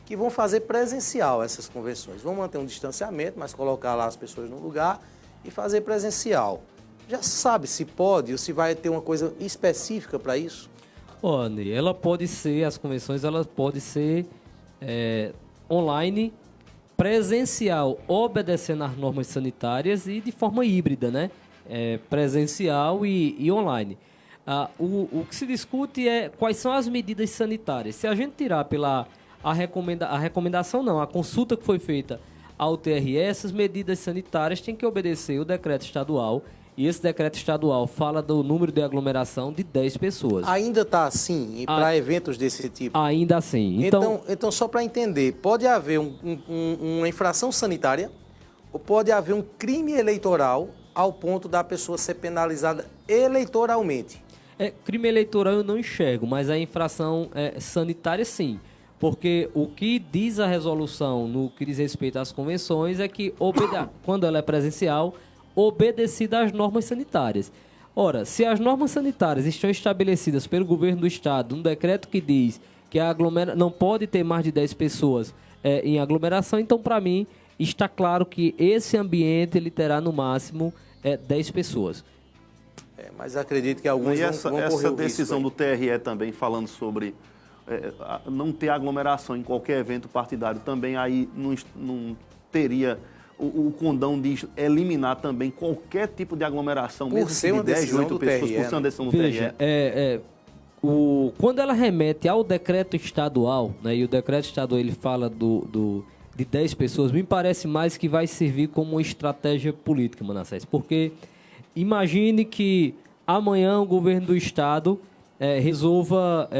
que vão fazer presencial essas convenções. Vão manter um distanciamento, mas colocar lá as pessoas no lugar e fazer presencial. Já sabe se pode ou se vai ter uma coisa específica para isso? Olha, as convenções elas podem ser online, presencial, obedecendo às normas sanitárias e de forma híbrida, né? Presencial e online. O que se discute é quais são as medidas sanitárias. Se a gente tirar a recomendação não, a consulta que foi feita ao TRE, essas medidas sanitárias têm que obedecer o decreto estadual, e esse decreto estadual fala do número de aglomeração de 10 pessoas. Ainda está assim para eventos desse tipo? Ainda assim. Então só para entender, pode haver uma infração sanitária ou pode haver um crime eleitoral ao ponto da pessoa ser penalizada eleitoralmente? Crime eleitoral eu não enxergo, mas a infração sanitária sim. Porque o que diz a resolução no que diz respeito às convenções é que, quando ela é presencial, obedecida às normas sanitárias. Ora, se as normas sanitárias estão estabelecidas pelo governo do estado, um decreto que diz que não pode ter mais de 10 pessoas em aglomeração, então, para mim, está claro que esse ambiente ele terá, no máximo, 10 pessoas. Mas acredito que alguns vão correr essa o decisão risco do TRE também, falando sobre não ter aglomeração em qualquer evento partidário, também aí não teria o condão de eliminar também qualquer tipo de aglomeração, mesmo que de 10, 8 pessoas, por ser uma decisão do TRE. Quando ela remete ao decreto estadual, né, e o decreto estadual ele fala de 10 pessoas, me parece mais que vai servir como uma estratégia política, Manassés, porque imagine que amanhã o governo do estado resolva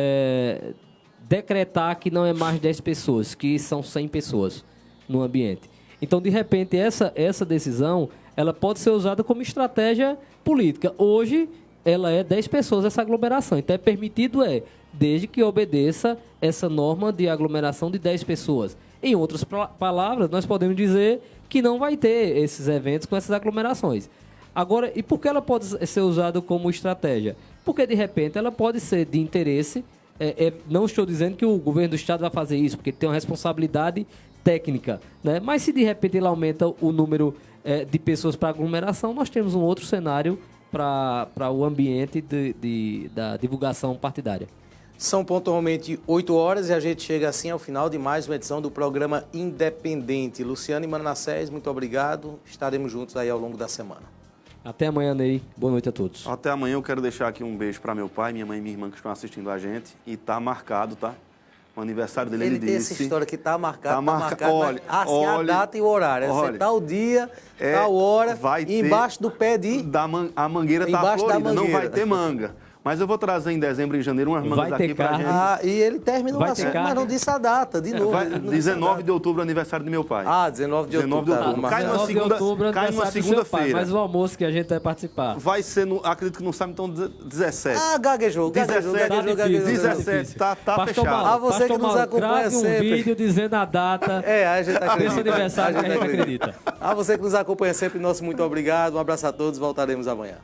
decretar que não é mais de 10 pessoas, que são 100 pessoas no ambiente. Então, de repente, essa decisão ela pode ser usada como estratégia política. Hoje, ela é 10 pessoas essa aglomeração. Então, permitido desde que obedeça essa norma de aglomeração de 10 pessoas. Em outras palavras, nós podemos dizer que não vai ter esses eventos com essas aglomerações. Agora, e por que ela pode ser usada como estratégia? Porque, de repente, ela pode ser de interesse. Não estou dizendo que o governo do estado vai fazer isso, porque tem uma responsabilidade técnica, né? Mas se de repente ele aumenta o número de pessoas para aglomeração, nós temos um outro cenário para o ambiente da divulgação partidária. São pontualmente 8 horas e a gente chega assim ao final de mais uma edição do programa Independente. Luciano e Manassés, muito obrigado. Estaremos juntos aí ao longo da semana. Até amanhã, Ney. Boa noite a todos. Até amanhã. Eu quero deixar aqui um beijo para meu pai, minha mãe e minha irmã que estão assistindo a gente. E tá marcado, tá? O aniversário dele, ele disse... Ele tem essa história que tá marcado, olha, a data e o horário. Olha, tal dia, tal hora, embaixo do pé a mangueira tá florida, não vai ter manga. Mas eu vou trazer em dezembro e janeiro umas mangas aqui pra gente. E ele termina o assunto, mas não disse a data, de novo. 19 de outubro, aniversário do meu pai. 19 de outubro. Cai numa segunda-feira. Mas o almoço que a gente vai participar. Vai ser, acredito que não sabe, então 17. Gaguejou. 17, tá fechado. A você que nos acompanha sempre. Um vídeo dizendo a data a gente acredita. Desse aniversário que a gente acredita. A você que nos acompanha sempre, nosso muito obrigado. Um abraço a todos, voltaremos amanhã.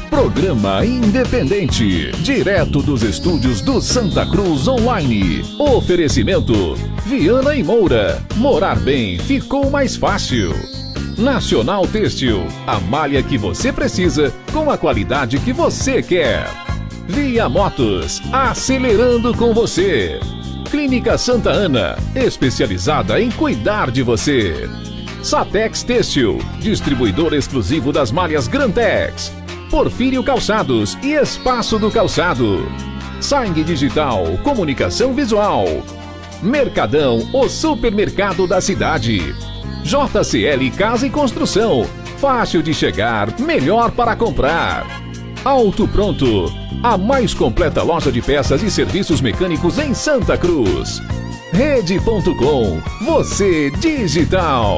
Programa Independente, direto dos estúdios do Santa Cruz Online. Oferecimento: Viana e Moura. Morar bem ficou mais fácil. Nacional Têxtil, a malha que você precisa com a qualidade que você quer. Via Motos, acelerando com você. Clínica Santa Ana, especializada em cuidar de você. Satex Têxtil, distribuidor exclusivo das malhas Grantex. Porfírio Calçados e Espaço do Calçado. Sangue Digital, comunicação visual. Mercadão, o supermercado da cidade. JCL Casa e Construção, fácil de chegar, melhor para comprar. Auto Pronto, a mais completa loja de peças e serviços mecânicos em Santa Cruz. Rede.com, você digital.